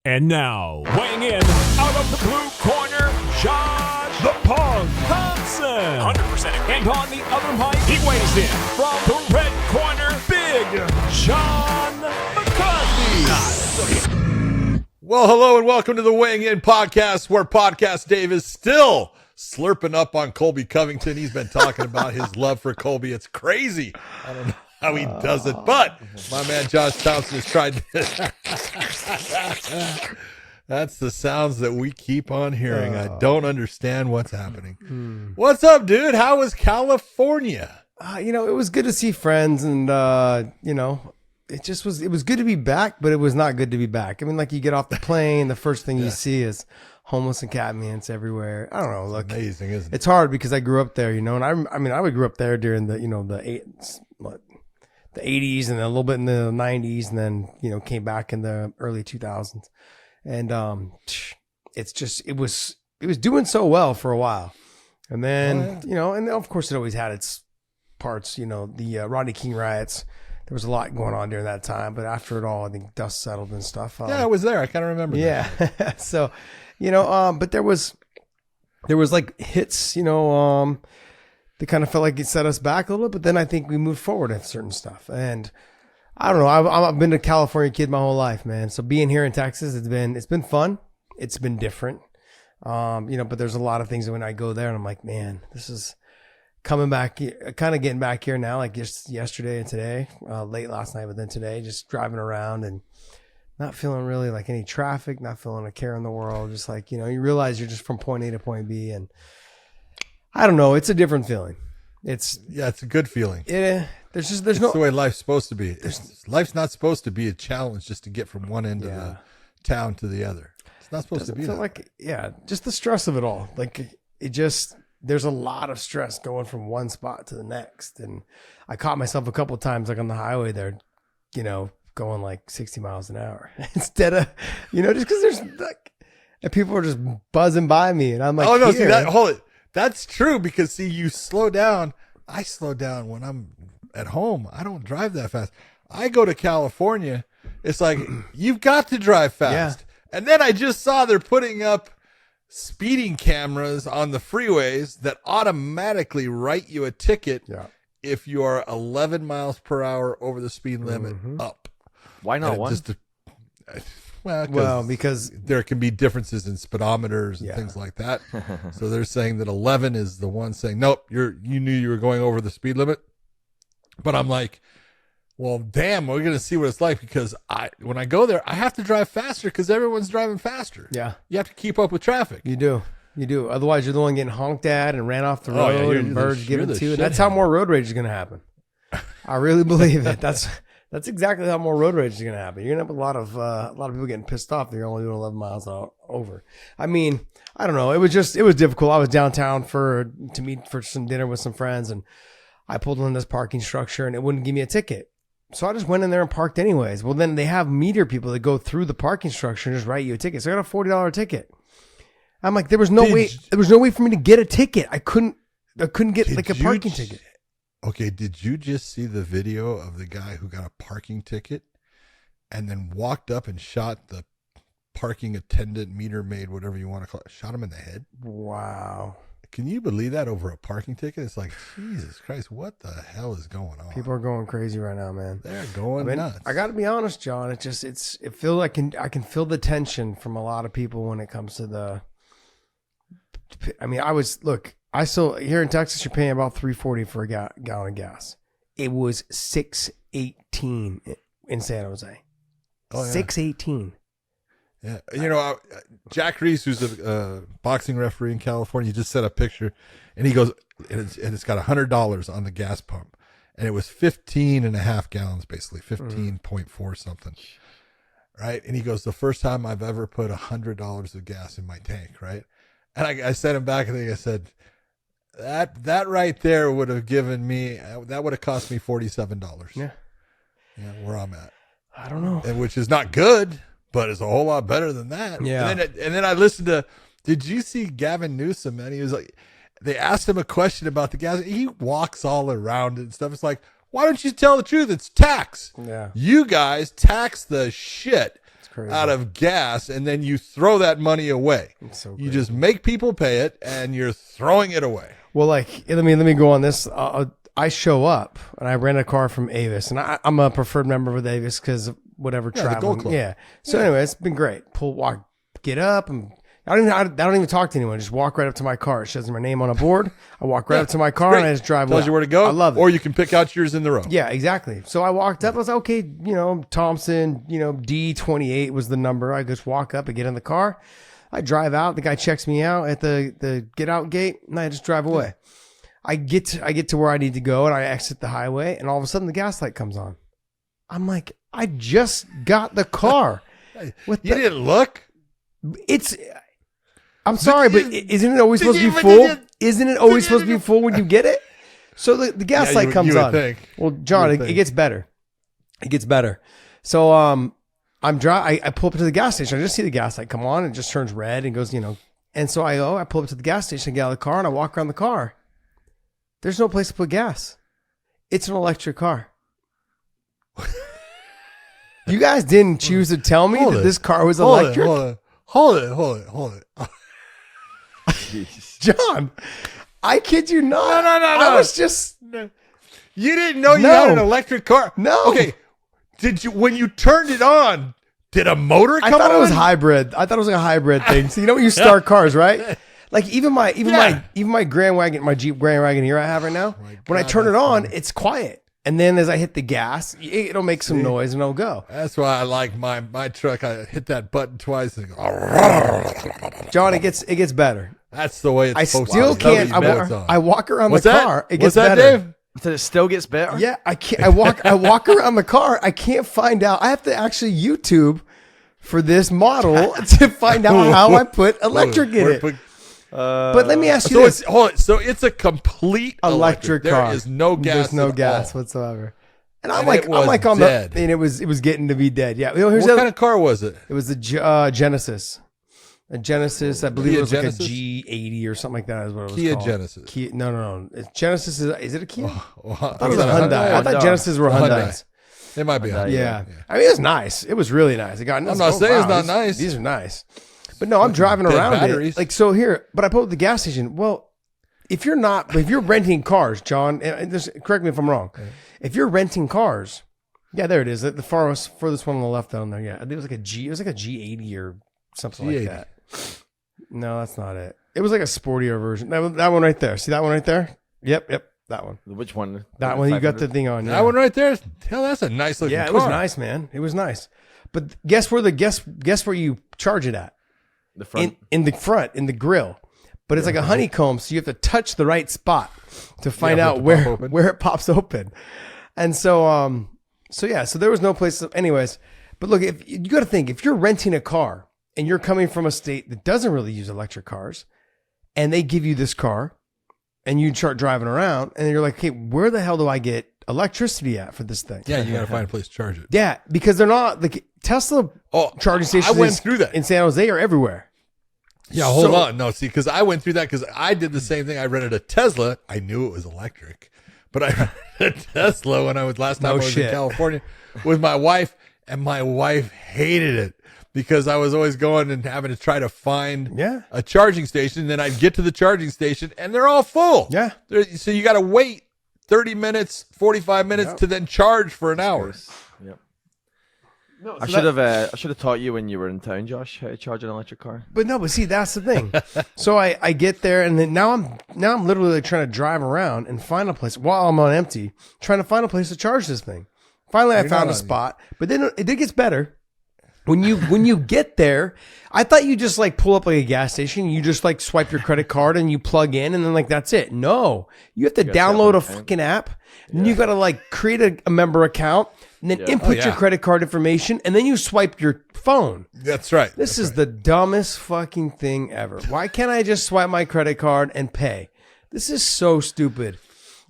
And now, weighing in out of the blue corner, Josh the Punk Thompson. 100%. And on the other mic, he weighs in from the red corner, Big John McCarthy. Well, hello and welcome to the Weighing In podcast, where Podcast Dave is still slurping up on Colby Covington. He's been talking about his love for Colby. It's crazy. I don't know how he does it, but my man Josh Thompson has tried this. That's the sounds that we keep on hearing. I don't understand what's happening. What's up, dude? How was California? It was good to see friends, and it was good to be back, but it was not good to be back. I mean, like, you get off the plane, the first thing you see is homeless encampments everywhere. I don't know. Look, amazing, isn't it? It's hard because I grew up there, and I grew up there during the 80s and then a little bit in the 90s, and then came back in the early 2000s, and it was doing so well for a while, and then and of course it always had its parts. The Rodney King riots. There was a lot going on during that time, but after it all, I think dust settled and stuff. Yeah, I was there. I kind of remember. Yeah, so but there was like hits, they kind of felt like it set us back a little bit, but then I think we moved forward in certain stuff. And I don't know. I've been a California kid my whole life, man. So being here in Texas, it's been fun. It's been different, but there's a lot of things that when I go there and I'm like, man, this is coming back, kind of getting back here now, like just yesterday and today, late last night, but then today, just driving around and not feeling really like any traffic, not feeling a care in the world. Just like, you realize you're just from point A to point B, and I don't know. It's a different feeling. It's a good feeling. There's it's no the way life's supposed to be. Life's not supposed to be a challenge just to get from one end of the town to the other. It's not supposed to be that. Just the stress of it all. Like there's a lot of stress going from one spot to the next. And I caught myself a couple of times, like on the highway there, going like 60 miles an hour instead of, just because there's like, and people are just buzzing by me, and I'm like, oh no, see that, hold it. That's true, because you slow down. I slow down when I'm at home. I don't drive that fast. I go to California. It's like, you've got to drive fast. Yeah. And then I just saw they're putting up speeding cameras on the freeways that automatically write you a ticket if you are 11 miles per hour over the speed limit up. Why not one? Well, because there can be differences in speedometers and things like that. So they're saying that 11 is the one saying, nope, you knew you were going over the speed limit. But I'm like, well, damn, we're going to see what it's like, because when I go there, I have to drive faster because everyone's driving faster. Yeah. You have to keep up with traffic. You do. Otherwise, you're the one getting honked at and ran off the road and birds given to. That's how more road rage is going to happen. I really believe it. That's exactly how more road rage is going to happen. You're going to have a lot of people getting pissed off that you're only doing 11 miles over. I mean, I don't know. It was difficult. I was downtown to meet for some dinner with some friends, and I pulled in this parking structure and it wouldn't give me a ticket. So I just went in there and parked anyways. Well, then they have meter people that go through the parking structure and just write you a ticket. So I got a $40 ticket. I'm like, there was no way for me to get a ticket. I couldn't get like a parking ticket. Okay, did you just see the video of the guy who got a parking ticket and then walked up and shot the parking attendant, meter maid, whatever you want to call it, shot him in the head? Wow. Can you believe that over a parking ticket? It's like, Jesus Christ, what the hell is going on? People are going crazy right now, man. They're going nuts. I got to be honest, John. It feels like I can feel the tension from a lot of people when it comes to the. I mean, I still here in Texas, you're paying about $3.40 for a gallon of gas. It was $6.18 in San Jose. Oh, yeah. $6.18. Yeah, Jack Reese, who's a boxing referee in California, just sent a picture, and he goes, and it's got $100 on the gas pump, and it was 15.5 gallons, basically 15.4 something, right? And he goes, the first time I've ever put $100 of gas in my tank, right? And I sent him back, and I said, that right there would have given me, that would have cost me $47. Yeah, where I'm at. I don't know, and which is not good. But it's a whole lot better than that. Yeah. And then I listened to, did you see Gavin Newsom, man? He was like, they asked him a question about the gas. He walks all around it and stuff. It's like, why don't you tell the truth? It's tax. Yeah. You guys tax the shit crazy. out of gas, and then you throw that money away. So you just make people pay it, and you're throwing it away. Well, like, let me go on this. I show up, and I rent a car from Avis, and I'm a preferred member with Avis because of whatever Yeah, the Gold traveling. Club. Yeah. So anyway, it's been great. Get up, and I don't even talk to anyone. I just walk right up to my car. It shows my name on a board. I walk right up to my car, and I just drive. Tells you where to go. I love it. Or you can pick out yours in the row. Yeah, exactly. So I walked up. I was like, okay, Thompson, D28 was the number. I just walk up and get in the car. I drive out. The guy checks me out at the get out gate, and I just drive away. I get to where I need to go, and I exit the highway, and all of a sudden the gas light comes on. I'm like, I just got the car. You didn't look? I'm sorry, but isn't it always supposed to be full? Isn't it always supposed to be full when you get it? So the gas light comes on. Think. Well, John, it gets better. It gets better. So I pull up to the gas station. I just see the gas light come on, and it just turns red and goes, And so I pull up to the gas station, get out of the car, and I walk around the car. There's no place to put gas. It's an electric car. You guys didn't choose to tell me that this car was electric. Hold it. John, I kid you not. No. I was just... You didn't know you had an electric car? No. Okay. Did you, when you turned it on, did a motor come on? I thought it was hybrid. I thought it was like a hybrid thing. So when you start cars, right? Like even my Grand Wagon, my Jeep Grand Wagon here I have right now, when I turn it on, it's quiet. And then as I hit the gas, it'll make some noise and it'll go. That's why I like my truck. I hit that button twice and John, it gets better. That's the way it's supposed to be. I still can't. I walk around the car. It gets What's that, better. Dave? So it still gets better? Yeah, I can't. I walk around the car. I can't find out. I have to actually YouTube for this model to find out how I put electric in it. But let me ask you this. So it's a complete electric car. There is no gas. There's no gas whatsoever. And I'm like on dead. and it was getting to be dead. Yeah. What kind of car was it? It was the Genesis. A Genesis, I believe it was like a G80 or something like that is what it was Kia called. Genesis. No. Genesis is it a Kia? I thought it was a Hyundai. I thought Genesis were Hyundais. It might be Hyundai. Yeah. I mean, it was nice. It was really nice. I'm not saying it's not nice. These are nice. But no, I'm driving around batteries. it. Like, so here, but I pulled up the gas station. Well, if you're renting cars, John, and correct me if I'm wrong. Okay. If you're renting cars, yeah, there it is. The furthest one on the left down there. Yeah. I think it was like a G80 or something like that. No, that's not it. It was like a sportier version. That one right there. See that one right there? Yep. That one. Which one? That one. You got the thing on. Yeah. That one right there. Hell, that's a nice looking car. Yeah, it was nice, man. It was nice. But guess where you charge it at? The front. In the front, in the grill. But it's like a honeycomb, so you have to touch the right spot to find out where it pops open. And so there was no place. Anyways, but look, if you got to think, if you're renting a car and you're coming from a state that doesn't really use electric cars, and they give you this car, and you start driving around, and you're like, okay, where the hell do I get electricity at for this thing? Yeah, you got to find a place to charge it. Yeah, because they're not like Tesla charging stations. I went through that in San Jose are everywhere. Yeah, hold on. No, see, because I went through that because I did the same thing. I rented a Tesla. I knew it was electric, but I rented a Tesla when I was in California with my wife, and my wife hated it because I was always going and having to try to find a charging station. And then I'd get to the charging station, and they're all full. Yeah. So you got to wait 30 minutes, 45 minutes to then charge for an hour. Yep. No, I should have taught you when you were in town, Josh, how to charge an electric car. But see, that's the thing. So I get there, and then now I'm literally like trying to drive around and find a place while I'm on empty, trying to find a place to charge this thing. Finally, I found a spot, but then it gets better. When you get there, I thought you just like pull up like a gas station, you just like swipe your credit card and you plug in, and then like that's it. No, you have to download a fucking app, and you got to like create a member account. And then input your credit card information, and then you swipe your phone. That's right. This is the dumbest fucking thing ever. Why can't I just swipe my credit card and pay? This is so stupid.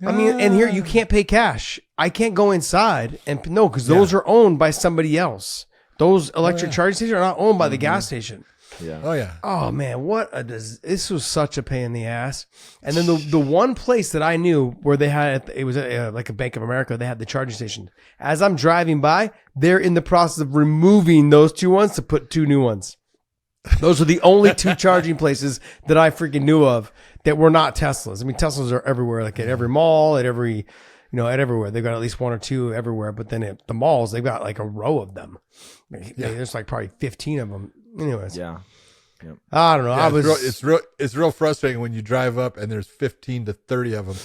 I mean, and here you can't pay cash. I can't go inside and because those are owned by somebody else. Those electric charging stations are not owned by the gas station. Yeah. Oh yeah. Oh man, this was such a pain in the ass. And then the one place that I knew where they had it was like a Bank of America. They had the charging station. As I'm driving by, they're in the process of removing those 2 ones to put 2 new ones. Those are the only 2 charging places that I freaking knew of that were not Teslas. I mean, Teslas are everywhere, like at every mall, at every, at everywhere. They've got at least 1 or 2 everywhere. But then at the malls, they've got like a row of them. There's like probably 15 of them. Anyways. Yeah. Yep. I don't know. Yeah, it's real frustrating when you drive up and there's 15 to 30 of them,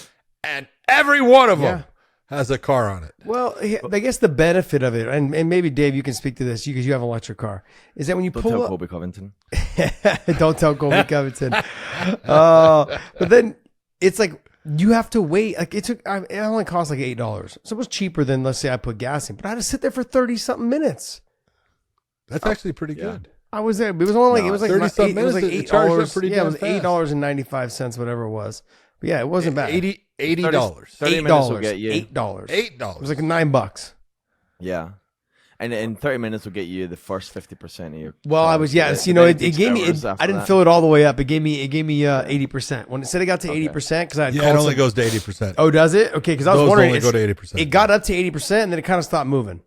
and every one of them has a car on it. Well, I guess the benefit of it, and maybe Dave, you can speak to this because you have an electric car, is that when you Don't pull tell up, Colby Covington. don't tell Colby Covington. But then it's like you have to wait. Like it only cost like $8, so it was cheaper than, let's say, I put gas in, but I had to sit there for 30 something minutes. That's actually pretty good. I was there. But it was only like 30 something minutes. It was like It charged up $8. pretty Yeah, it was damn fast. $8.95, whatever it was. But yeah, it wasn't bad. $80. 30 minutes will get you. $8. It $8. was like $9. Yeah. And in 30 minutes will get you the first 50% of your. Well, I was it gave me. I didn't fill it all the way up. It gave me 80%. When it said it got to 80%, because I had Yeah, it only goes to 80%. Oh, does it? Okay, because I was Those wondering. only go to 80%. It got up to 80%, and then it kind of stopped moving.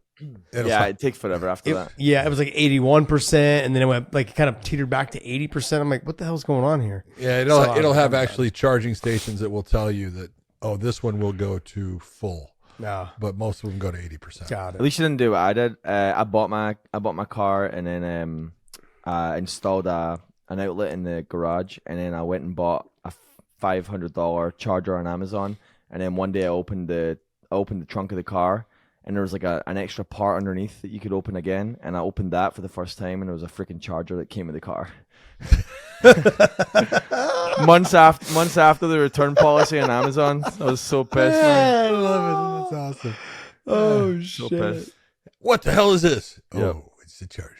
It takes forever after that. Yeah, it was like 81%, and then it went like kind of teetered back to 80%. I'm like, what the hell's going on here? Yeah, it'll have actually charging stations that will tell you that, oh, this one will go to full. No, but most of them go to 80%. got At it. least you didn't do what I did. I bought my car and then installed an outlet in the garage, and then I went and bought a $500 charger on Amazon. And then one day I opened the trunk of the car, and there was like an extra part underneath that you could open again. And I opened that for the first time, and there was a freaking charger that came with the car. months after the return policy on Amazon, I was so pissed. Man. I love it. That's awesome. Oh So shit! pissed. What the hell is this? Yep. Oh, it's the charger.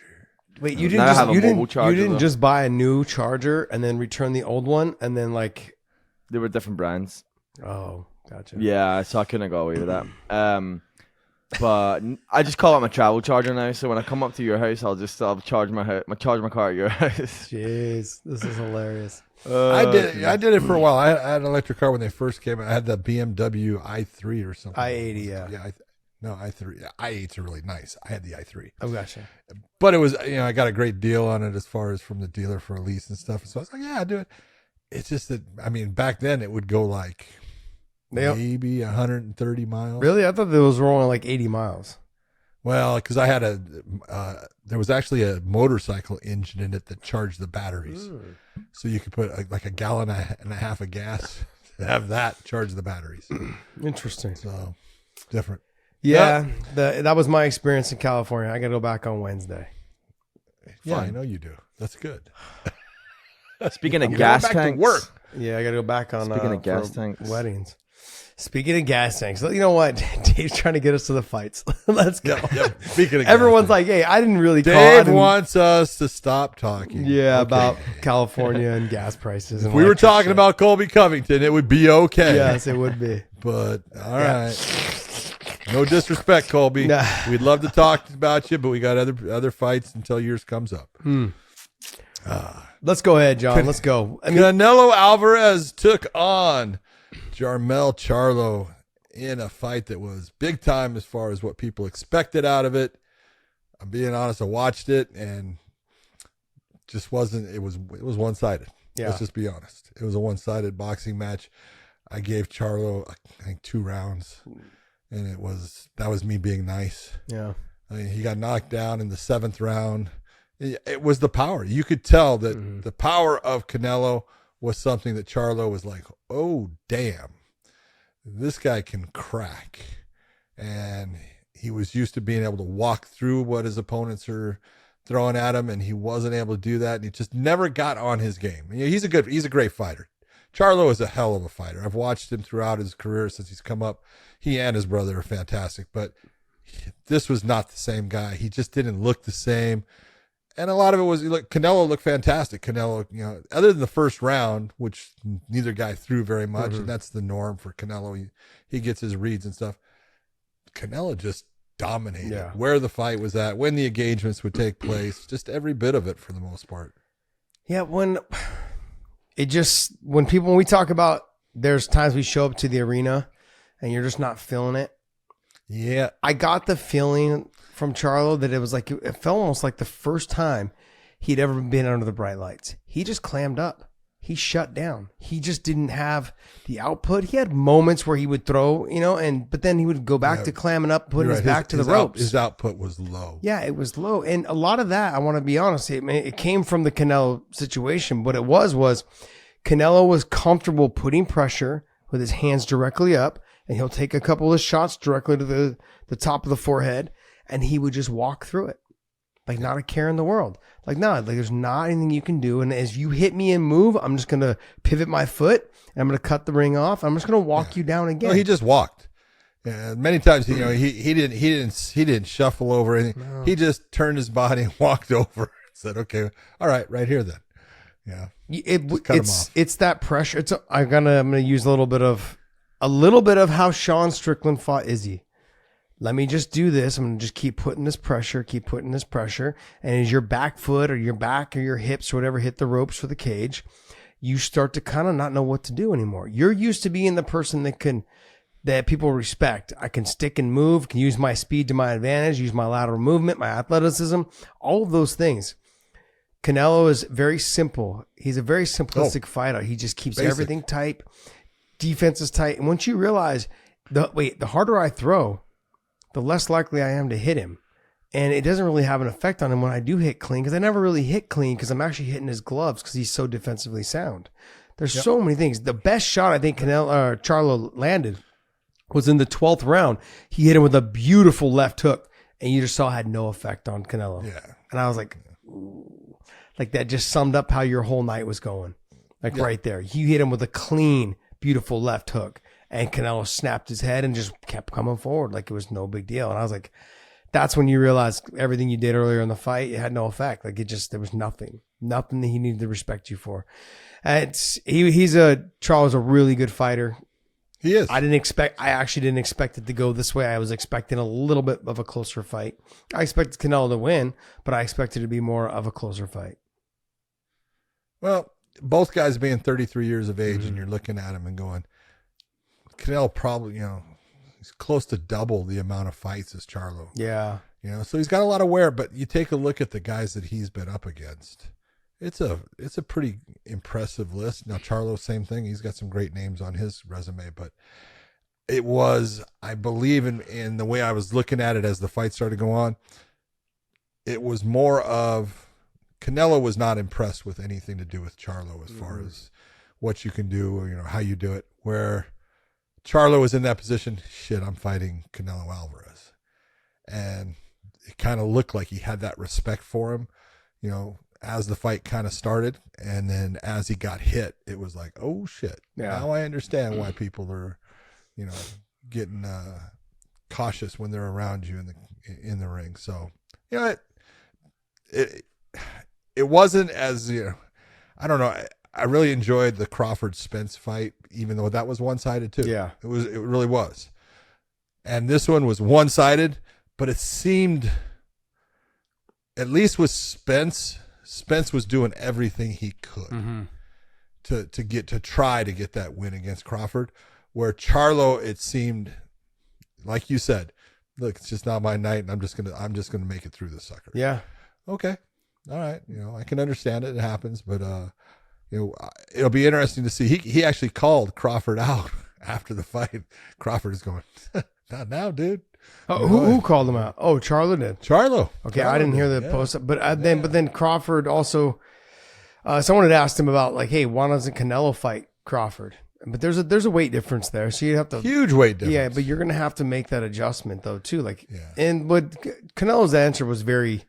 Wait, you Now I have a didn't mobile charger, you didn't though. just buy a new charger and then return the old one and then like? They were different brands. Oh, gotcha. Yeah, so I couldn't go away with that. But I just call it my travel charger now. So when I come up to your house, I'll charge my car at your house. Jeez, this is hilarious. I did it for a while. I had an electric car when they first came out. I had the BMW i3 or something. i80, yeah. No, i3. i8s are really nice. I had the i3. Oh, gotcha. But it was, I got a great deal on it as far as from the dealer for a lease and stuff. So I was like, yeah, I'll do it. It's just that, back then it would go like maybe 130 miles. Really? I thought those were only like 80 miles. Well, because I had there was actually a motorcycle engine in it that charged the batteries. So you could put like a gallon and a half of gas to have that charge the batteries. Interesting. So different. Yeah, that was my experience in California. I got to go back on Wednesday. Yeah, I know you do. That's good. Speaking of gas back to tanks, work. Yeah, I got to go back on Speaking of gas for tanks. weddings. Speaking of gas tanks, you know what? Dave's trying to get us to the fights. Let's go. Yep. Speaking of Everyone's gas like, hey, I didn't really call. Dave wants us to stop talking. Yeah, Okay. about California and gas prices. And If we were electric talking shit. about Colby Covington, it would be okay. Yes, it would be. But all right. No disrespect, Colby. Nah. We'd love to talk about you, but we got other fights until yours comes up. Let's go ahead, John. Let's go. Canelo Alvarez took on Jermell Charlo in a fight that was big time as far as what people expected out of it. I'm being honest, I watched it and just wasn't. It was one-sided. Yeah. Let's just be honest. It was a one-sided boxing match. I gave Charlo, I think, 2 rounds, and that was me being nice. Yeah. He got knocked down in the 7th round. It was the power. You could tell that the power of Canelo was something that Charlo was like, oh, damn, this guy can crack. And he was used to being able to walk through what his opponents are throwing at him, and he wasn't able to do that. And he just never got on his game. He's a great fighter. Charlo is a hell of a fighter. I've watched him throughout his career since he's come up. He and his brother are fantastic, but this was not the same guy. He just didn't look the same. And a lot of it was, Canelo looked fantastic. Canelo, other than the first round, which neither guy threw very much, and that's the norm for Canelo. He gets his reads and stuff. Canelo just dominated where the fight was at, when the engagements would take place, just every bit of it for the most part. Yeah, when we talk about, there's times we show up to the arena and you're just not feeling it. Yeah. I got the feeling from Charlo that it felt almost like the first time he'd ever been under the bright lights. He just clammed up. He shut down. He just didn't have the output. He had moments where he would throw, but then he would go back to clamming up, putting his back to the ropes. His output was low. Yeah, it was low. And a lot of that, I want to be honest, it came from the Canelo situation. What it was Canelo was comfortable putting pressure with his hands directly up, and he'll take a couple of shots directly to the top of the forehead, and he would just walk through it. Like, not a care in the world. There's not anything you can do. And as you hit me and move, I'm just going to pivot my foot and I'm going to cut the ring off. I'm just going to walk you down again. No, he just walked. Yeah, many times, he didn't shuffle over anything. No. He just turned his body and walked over and said, okay, all right, right here then. Yeah. It's that pressure. I'm going to use a little bit of how Sean Strickland fought Izzy. Let me just do this. I'm going to just keep putting this pressure. And as your back foot or your back or your hips or whatever hit the ropes for the cage, you start to kind of not know what to do anymore. You're used to being the person that people respect. I can stick and move, can use my speed to my advantage, use my lateral movement, my athleticism, all of those things. Canelo is very simple. He's a very simplistic fighter. He just keeps everything tight. Defense is tight. And once you realize, the harder I throw, the less likely I am to hit him. And it doesn't really have an effect on him when I do hit clean, because I never really hit clean because I'm actually hitting his gloves because he's so defensively sound. There's so many things. The best shot I think Charlo landed was in the 12th round. He hit him with a beautiful left hook, and you just saw it had no effect on Canelo. Yeah. And I was like, ooh. Like, that just summed up how your whole night was going. Right there. You hit him with a clean, beautiful left hook. And Canelo snapped his head and just kept coming forward like it was no big deal. And I was like, that's when you realize everything you did earlier in the fight, it had no effect. There was nothing that he needed to respect you for. Charles a really good fighter. He is. I actually didn't expect it to go this way. I was expecting a little bit of a closer fight. I expected Canelo to win, but I expected it to be more of a closer fight. Well, both guys being 33 years of age, and you're looking at him and going, Canelo probably, he's close to double the amount of fights as Charlo. Yeah. So he's got a lot of wear, but you take a look at the guys that he's been up against. It's a pretty impressive list. Now, Charlo, same thing. He's got some great names on his resume, but it was, I believe in the way I was looking at it as the fight started to go on, it was more of Canelo was not impressed with anything to do with Charlo as far as what you can do or, how you do it, where Charlo was in that position. Shit, I'm fighting Canelo Alvarez. And it kind of looked like he had that respect for him, as the fight kind of started. And then as he got hit, it was like, oh shit. Yeah. Now I understand why people are, getting cautious when they're around you in the ring. So, it wasn't as, I don't know. I really enjoyed the Crawford-Spence fight, even though that was one-sided too. Yeah. It really was. And this one was one-sided, but it seemed, at least with Spence was doing everything he could to try to get that win against Crawford, where Charlo, it seemed, like you said, look, it's just not my night, and I'm just gonna make it through this sucker. Yeah. Okay. All right. I can understand it. It happens, but it'll be interesting to see. He actually called Crawford out after the fight. Crawford is going, not now, dude. Oh, who called him out? Oh, Charlo did. Charlo. Okay, I didn't hear the post, but then Crawford also. Someone had asked him about, like, hey, why doesn't Canelo fight Crawford? But there's a weight difference there, so you have to huge weight difference. Yeah, but you're gonna have to make that adjustment though too. And what Canelo's answer was very,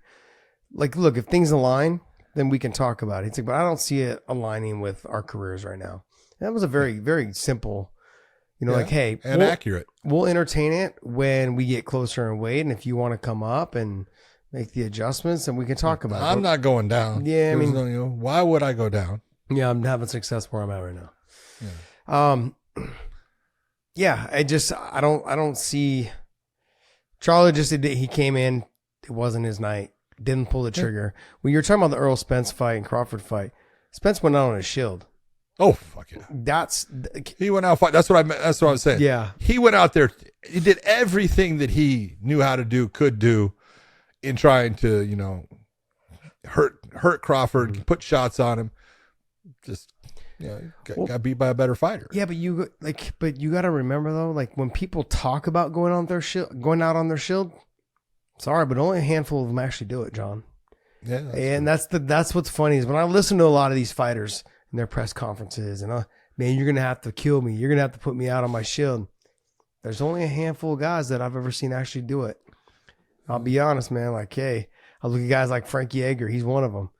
like, look, if things align, then we can talk about it. He's like, but I don't see it aligning with our careers right now. And that was a very, very simple, like, hey, and accurate. We'll entertain it when we get closer in weight, and if you want to come up and make the adjustments, then we can talk about it. I'm not going down. Yeah, why would I go down? Yeah, I'm having success where I'm at right now. Yeah. I don't see. Charlo he came in, it wasn't his night, didn't pull the trigger. When you're talking about the Earl Spence fight and Crawford fight, Spence went out on his shield. Oh, fuck yeah. He went out fight. That's what I meant. That's what I was saying. Yeah. He went out there. He did everything that he knew how to do, could do in trying to, hurt Crawford, put shots on him. Just, got beat by a better fighter. Yeah, but you got to remember though, like when people talk about going out on their shield, sorry, but only a handful of them actually do it, John. Yeah. And that's what's funny is when I listen to a lot of these fighters in their press conferences and man, you're going to have to kill me. You're going to have to put me out on my shield. There's only a handful of guys that I've ever seen actually do it. I'll be honest, man. Like, hey, I look at guys like Frankie Edgar. He's one of them.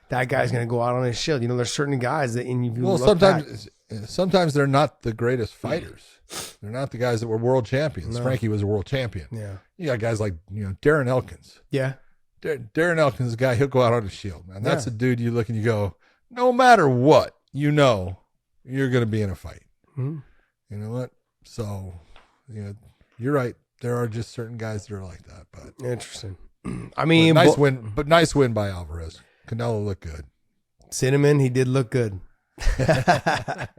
That guy's going to go out on his shield. There's certain guys that sometimes they're not the greatest fighters. They're not the guys that were world champions. No. Frankie was a world champion. Yeah. You got guys like, Darren Elkins. Yeah. Darren Elkins is a guy, he'll go out on his shield, man. That's a dude you look and you go, no matter what, you're going to be in a fight. Mm-hmm. You know what? So, you're right. There are just certain guys that are like that. But interesting. I mean, nice win by Alvarez. Canelo looked good. Cinnamon, he did look good. But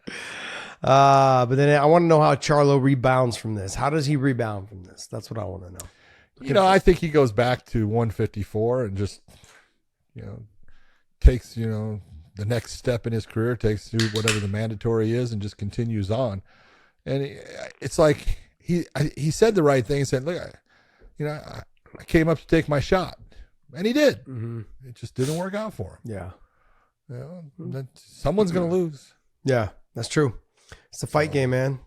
then I want to know how Charlo rebounds from this. How does he rebound from this? That's what I want to know. I think he goes back to 154 and just, takes, the next step in his career, takes through whatever the mandatory is and just continues on. And it's like he said the right thing. He said, look, I came up to take my shot. And he did. Mm-hmm. It just didn't work out for him. Yeah. Someone's going to lose. Yeah, that's true. It's a fight game, man.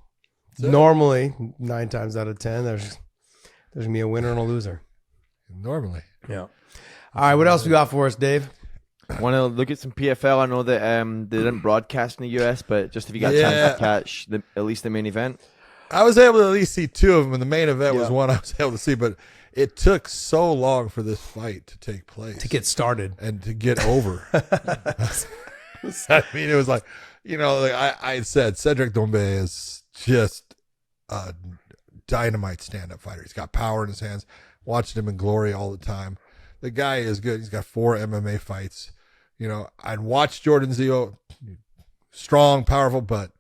Normally, 9 times out of 10, there's going to be a winner and a loser. Normally. Yeah. All right, what else we got for us, Dave? Want to look at some PFL? I know that they didn't broadcast in the US, but just if you got a chance to catch at least the main event. I was able to at least see 2 of them, and the main event was one I was able to see, but it took so long for this fight to take place. To get started. And to get over. I mean, it was like, I said, Cedric Doumbé is just a dynamite stand-up fighter. He's got power in his hands. Watching him in glory all the time. The guy is good. He's got 4 MMA fights. I'd watched Jordan Zio, strong, powerful, but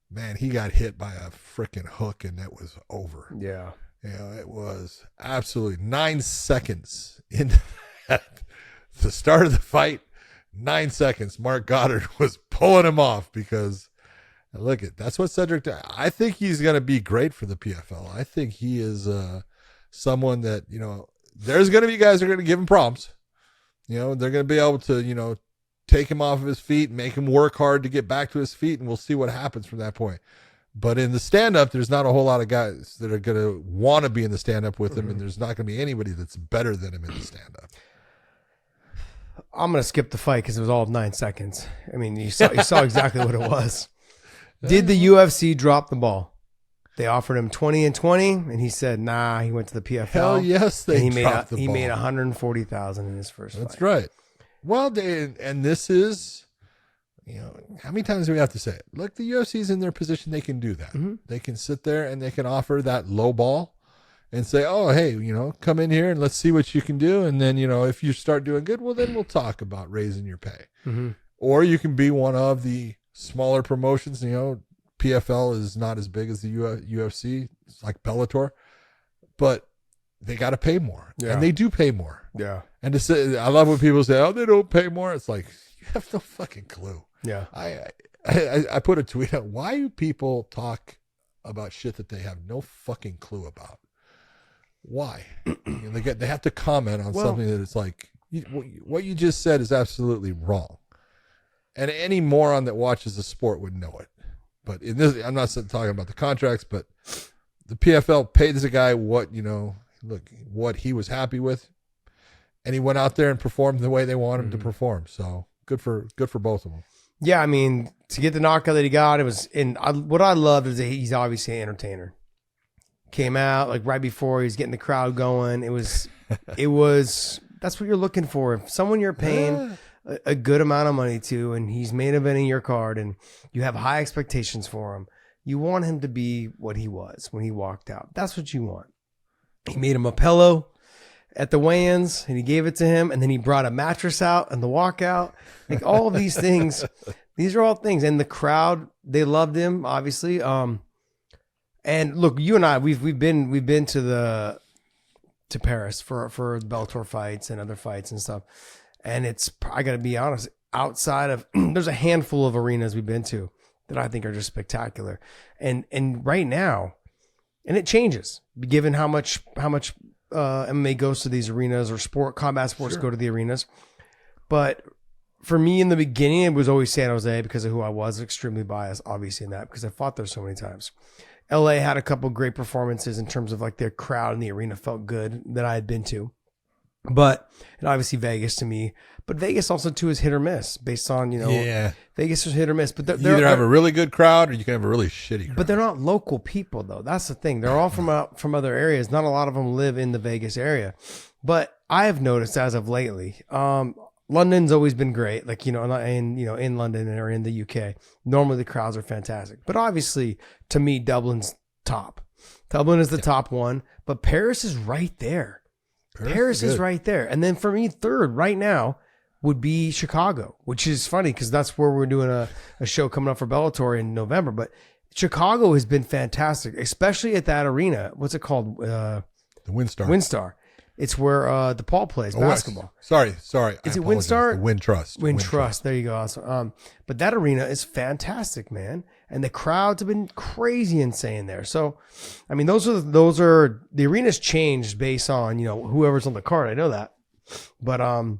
man, he got hit by a freaking hook and it was over. Yeah. It was absolutely 9 seconds into the start of the fight. 9 seconds. Mark Goddard was pulling him off because that's what Cedric did. I think he's going to be great for the PFL. I think he is someone that, there's going to be guys that are going to give him problems. They're going to be able to, take him off of his feet, make him work hard to get back to his feet, and we'll see what happens from that point. But in the stand-up, there's not a whole lot of guys that are going to want to be in the stand-up with him, and there's not going to be anybody that's better than him in the stand-up. I'm going to skip the fight because it was all 9 seconds. I mean, you saw exactly what it was. Did the UFC drop the ball? They offered him 20 and 20, and he said, nah, he went to the PFL. Hell yes, they dropped the ball. He made $140,000 in his first fight. That's right. Well, and this is, how many times do we have to say it? Look, the UFC's in their position. They can do that. Mm-hmm. They can sit there and they can offer that low ball and say, oh, hey, come in here and let's see what you can do. And then, if you start doing good, well, then we'll talk about raising your pay. Mm-hmm. Or you can be one of the smaller promotions. PFL is not as big as the UFC. It's like Bellator. But they got to pay more. Yeah. And they do pay more. Yeah. And to say, I love when people say, oh, they don't pay more. It's like, you have no fucking clue. Yeah. I put a tweet out. Why do people talk about shit that they have no fucking clue about? Why? They have to comment on something that it's like, what you just said is absolutely wrong. And any moron that watches the sport would know it. But in this, I'm not talking about the contracts, but the PFL paid this guy what he was happy with. And he went out there and performed the way they want him to perform. So good for both of them. Yeah, I mean, to get the knockout that he got, it was. What I loved is that he's obviously an entertainer. Came out like right before he was getting the crowd going. It was. That's what you're looking for. If someone you're paying a good amount of money to, and he's main eventing your card, and you have high expectations for him, you want him to be what he was when he walked out. That's what you want. He made him a pillow. at the weigh-ins, and he gave it to him, and then he brought a mattress out and the walkout. Like all of these things, these are all things. And the crowd, they loved him, obviously. And look, you and I, we've been to Paris for Bellator fights and other fights and stuff. And I got to be honest, outside of there's a handful of arenas we've been to that I think are just spectacular. And right now, and it changes given how much MMA goes to these arenas, or combat sports go to the arenas. But for me in the beginning, it was always San Jose because of who I was, extremely biased, obviously, in that, because I fought there so many times. LA had a couple great performances in terms of like their crowd in the arena felt good that I had been to. And obviously Vegas to me, but Vegas also too is hit or miss based on, Vegas is hit or miss, but you either have a really good crowd or you can have a really shitty crowd. But they're not local people though. That's the thing. They're all from other areas. Not a lot of them live in the Vegas area, but I have noticed as of lately, London's always been great. Like, in London or in the UK, normally the crowds are fantastic, but obviously to me, Dublin's top. Dublin is the top one, but Paris is right there. Paris is right there. And then for me, third right now would be Chicago, which is funny because that's where we're doing a show coming up for Bellator in November. But Chicago has been fantastic, especially at that arena. What's it called? The WinStar. WinStar. It's where DePaul plays basketball. Sorry. Is it WinStar? The WinTrust. WinTrust. There you go. Awesome. But that arena is fantastic, man. And the crowds have been crazy insane there. So, I mean, those are the arenas changed based on, whoever's on the card. I know that. But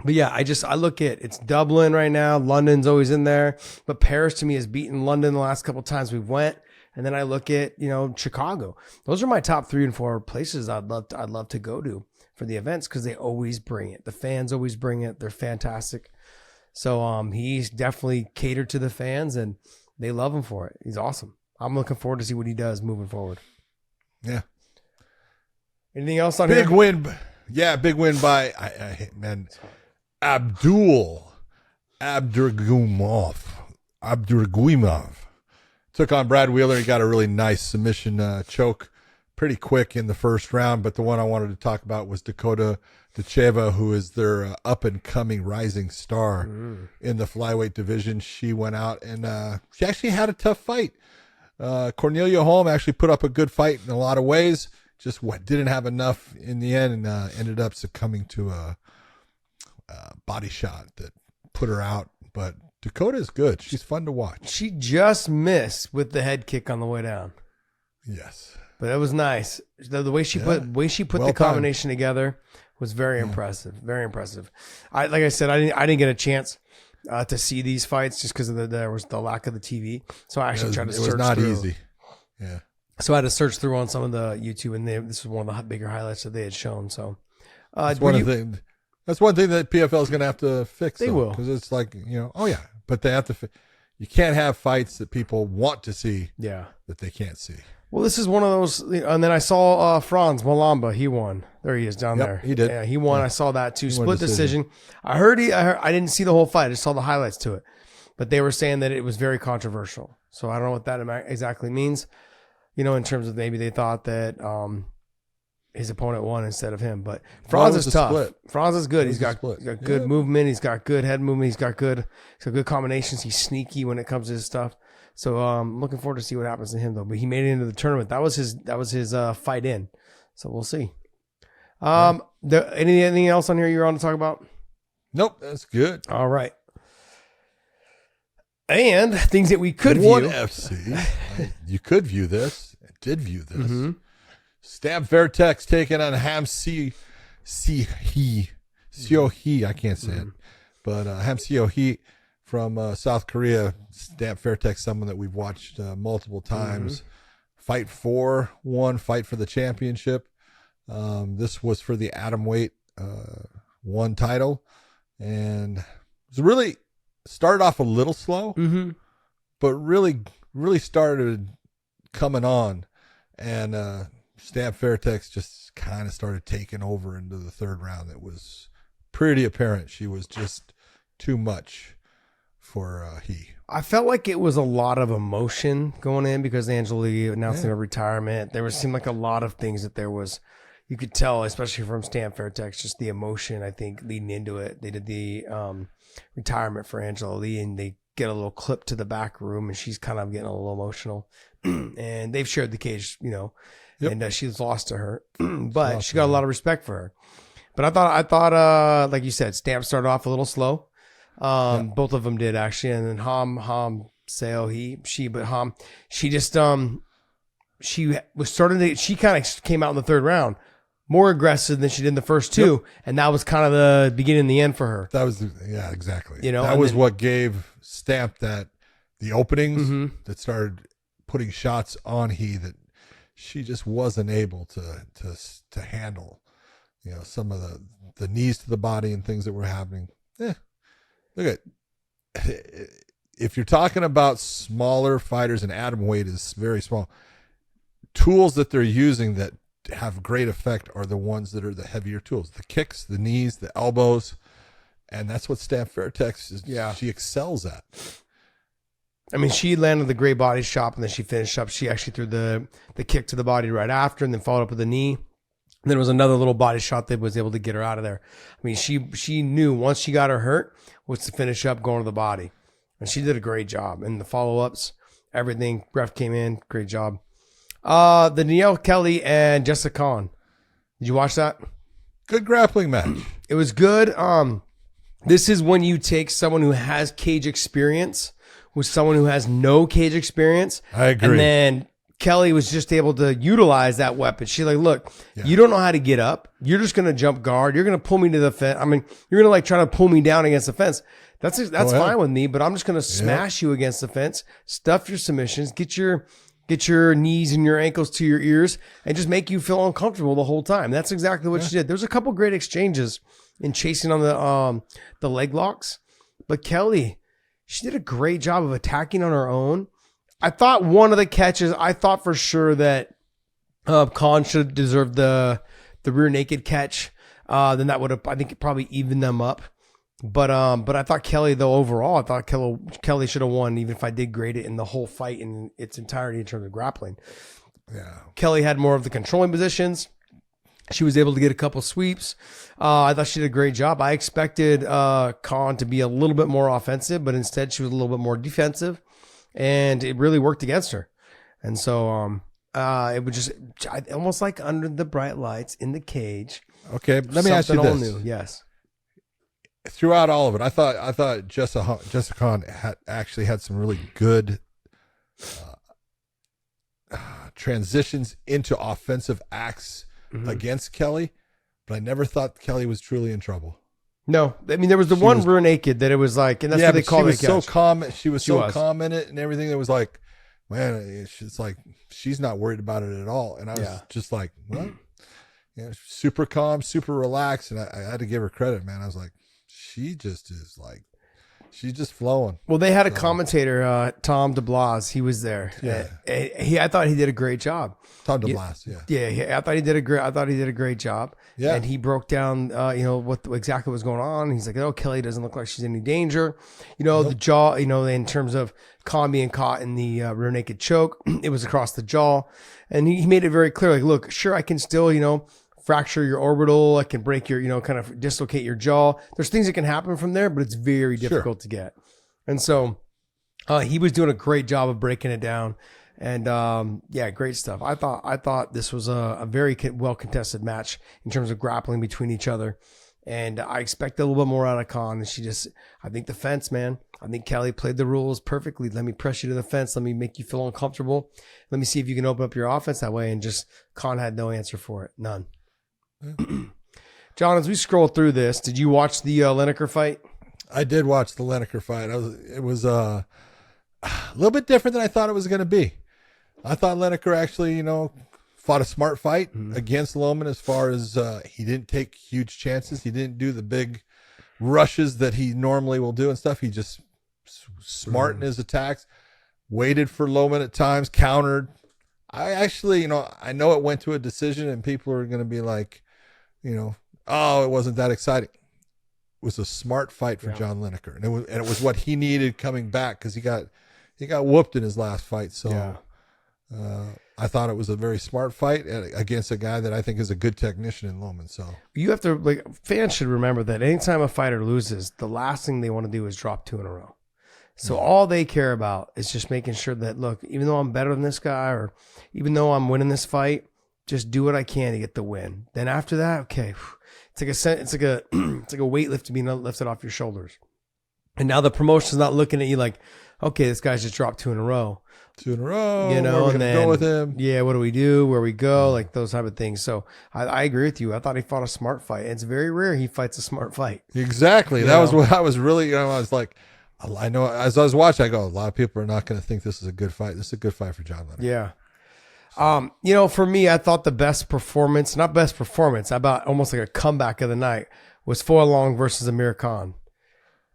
yeah, I look at it's Dublin right now. London's always in there, but Paris to me has beaten London the last couple of times we've went. And then I look at, Chicago. Those are my top 3 and 4 places I'd love to go to for the events because they always bring it. The fans always bring it. They're fantastic. So he's definitely catered to the fans and they love him for it. He's awesome. I'm looking forward to see what he does moving forward. Yeah. Anything else on here? Big win. Yeah, big win by Abduragumov. Took on Brad Wheeler. He got a really nice submission choke pretty quick in the first round. But the one I wanted to talk about was Dakota Dacheva, who is their up-and-coming rising star in the flyweight division. She went out and she actually had a tough fight. Cornelia Holm actually put up a good fight in a lot of ways. Just didn't have enough in the end and ended up succumbing to a body shot that put her out. But Dakota is good. She's fun to watch. She just missed with the head kick on the way down. Yes. But it was nice. The way she put the combination together was very impressive. Very impressive. Like I said, I didn't get a chance to see these fights just because there was the lack of the TV. So I actually tried to search through. It was not easy. Yeah. So I had to search through on some of the YouTube, and this was one of the bigger highlights that they had shown. So that's one thing that PFL is going to have to fix. They will, because it's like but they have to. You can't have fights that people want to see. Yeah. That they can't see. Well, this is one of those, and then I saw Franz Malamba. He won. There he is down there. He did. Yeah, he won. Yeah. I saw that too. Split decision. I heard I didn't see the whole fight. I just saw the highlights to it. But they were saying that it was very controversial. So I don't know what that exactly means. In terms of maybe they thought that his opponent won instead of him. But Franz is tough. Split. Franz is good. He's got good movement. He's got good head movement. He's got good combinations. He's sneaky when it comes to his stuff. So I'm looking forward to see what happens to him though. But he made it into the tournament. That was his fight in. So we'll see. Anything else on here you want to talk about? Nope, that's good. All right. And things that we could view. ONE FC. You could view this. I did view this. Mm-hmm. Stamp Vertex taking on Ham Siohi. I can't say it. But Ham Siohi from South Korea. Stamp Vertex, someone that we've watched multiple times. Fight for the championship. This was for the atomweight one title. And it was really started off a little slow, but really started coming on. And Stamp Vertex just kind of started taking over into the third round. It was pretty apparent she was just too much for he. I felt like it was a lot of emotion going in because Angela Lee announcing her retirement. There seemed like a lot of things that there was. you could tell, especially from Stan Fairtex, just the emotion, I think, leading into it. They did the retirement for Angela Lee, and they get a little clip to the back room, and she's kind of getting a little emotional. And they've shared the cage, and she's lost to her, but she got a lot of respect for her. But I thought, like you said, Stamp started off a little slow. Both of them did actually, and then Ham Sale, she just she was starting to, she kind of came out in the third round more aggressive than she did in the first two, and that was kind of the beginning and the end for her. That was exactly. That was what gave Stamp the openings that started putting shots on that she just wasn't able to handle. Some of the knees to the body and things that were happening. Look at, if you're talking about smaller fighters, and atom weight is very small, tools that they're using that have great effect are the ones that are the heavier tools, the kicks, the knees, the elbows. And that's what Stamp Fairtex is. Yeah. She excels at. I mean, she landed the great body shot, and then she finished up. She actually threw the kick to the body right after, and then followed up with a knee. And then there was another little body shot that was able to get her out of there. I mean, she knew once she got her hurt was to finish up going to the body. And she did a great job. And the follow-ups, everything, ref came in, great job. The Danielle Kelly and Jessica Khan. Did you watch that? Good grappling match. It was good. This is when you take someone who has cage experience with someone who has no cage experience. I agree. And then Kelly was just able to utilize that weapon. She's like, look, you don't know how to get up. You're just going to jump guard. You're going to pull me to the fence. I mean, you're going to try to pull me down against the fence. That's fine with me, but I'm just going to smash you against the fence, stuff your submissions, get your knees and your ankles to your ears, and just make you feel uncomfortable the whole time. That's exactly what she did. There's a couple great exchanges in chasing on the leg locks, but Kelly, she did a great job of attacking on her own. I thought one of the catches, I thought for sure that Khan should have deserved the rear naked catch. Then that would have, I think, probably evened them up. But I thought Kelly, though, overall, I thought Kelly should have won, even if I did grade it in the whole fight in its entirety in terms of grappling. Yeah. Kelly had more of the controlling positions. She was able to get a couple sweeps. I thought she did a great job. I expected Khan to be a little bit more offensive, but instead she was a little bit more defensive. And it really worked against her. And so it was just almost like under the bright lights in the cage. Okay, let me ask you this. New. Yes. Throughout all of it, I thought Jessica Khan actually had some really good transitions into offensive acts against Kelly, but I never thought Kelly was truly in trouble. No, I mean, there was one rear naked that it was like, and that's what they call it. She was so calm. She was so calm in it and everything. It was like, man, it's like she's not worried about it at all. And I was just like, what? Super calm, super relaxed. And I had to give her credit, man. I was like, she just is like, she's just flowing. Well, they had a commentator, Tom DeBlas. He was there. Yeah, I thought he did a great job. Tom DeBlas, I thought he did a great job. Yeah, and he broke down, what exactly was going on. He's like, oh, Kelly doesn't look like she's in any danger. The jaw, in terms of Khan being caught in the rear naked choke, it was across the jaw, and he made it very clear, like, look, sure, I can still, fracture your orbital. I can break your, kind of dislocate your jaw. There's things that can happen from there, but it's very difficult to get. And so he was doing a great job of breaking it down. And great stuff. I thought this was a very well contested match in terms of grappling between each other. And I expected a little bit more out of Khan. And I think the fence, man. I think Kelly played the rules perfectly. Let me press you to the fence. Let me make you feel uncomfortable. Let me see if you can open up your offense that way. And just Khan had no answer for it. None. John, as we scroll through this, did you watch the Lineker fight? I did watch the Lineker fight. It was a little bit different than I thought it was going to be. I thought Lineker actually, fought a smart fight against Lohman as far as he didn't take huge chances. He didn't do the big rushes that he normally will do and stuff. He just smart in his attacks, waited for Lohman at times, countered. I actually, I know it went to a decision and people are going to be like, oh, it wasn't that exciting. It was a smart fight for John Lineker. And it was what he needed coming back because he got whooped in his last fight. So I thought it was a very smart fight against a guy that I think is a good technician in Loman. So You have to, fans should remember that anytime a fighter loses, the last thing they want to do is drop 2 in a row. So all they care about is just making sure that, look, even though I'm better than this guy, or even though I'm winning this fight, just do what I can to get the win. Then after that, okay, it's like a weight lift being lifted off your shoulders. And now the promotion's not looking at you like, okay, this guy's just dropped 2 in a row. 2 in a row. You know, where we and gonna then go with him. Yeah, what do we do? Where we go? Like those type of things. So I agree with you. I thought he fought a smart fight. It's very rare he fights a smart fight. Exactly. That was what I was really. I was like, I know as I was watching, I go, a lot of people are not going to think this is a good fight. This is a good fight for John Leonard. Yeah. For me, I thought the best performance, not best performance, about almost like a comeback of the night, was Foyalong versus Amir Khan.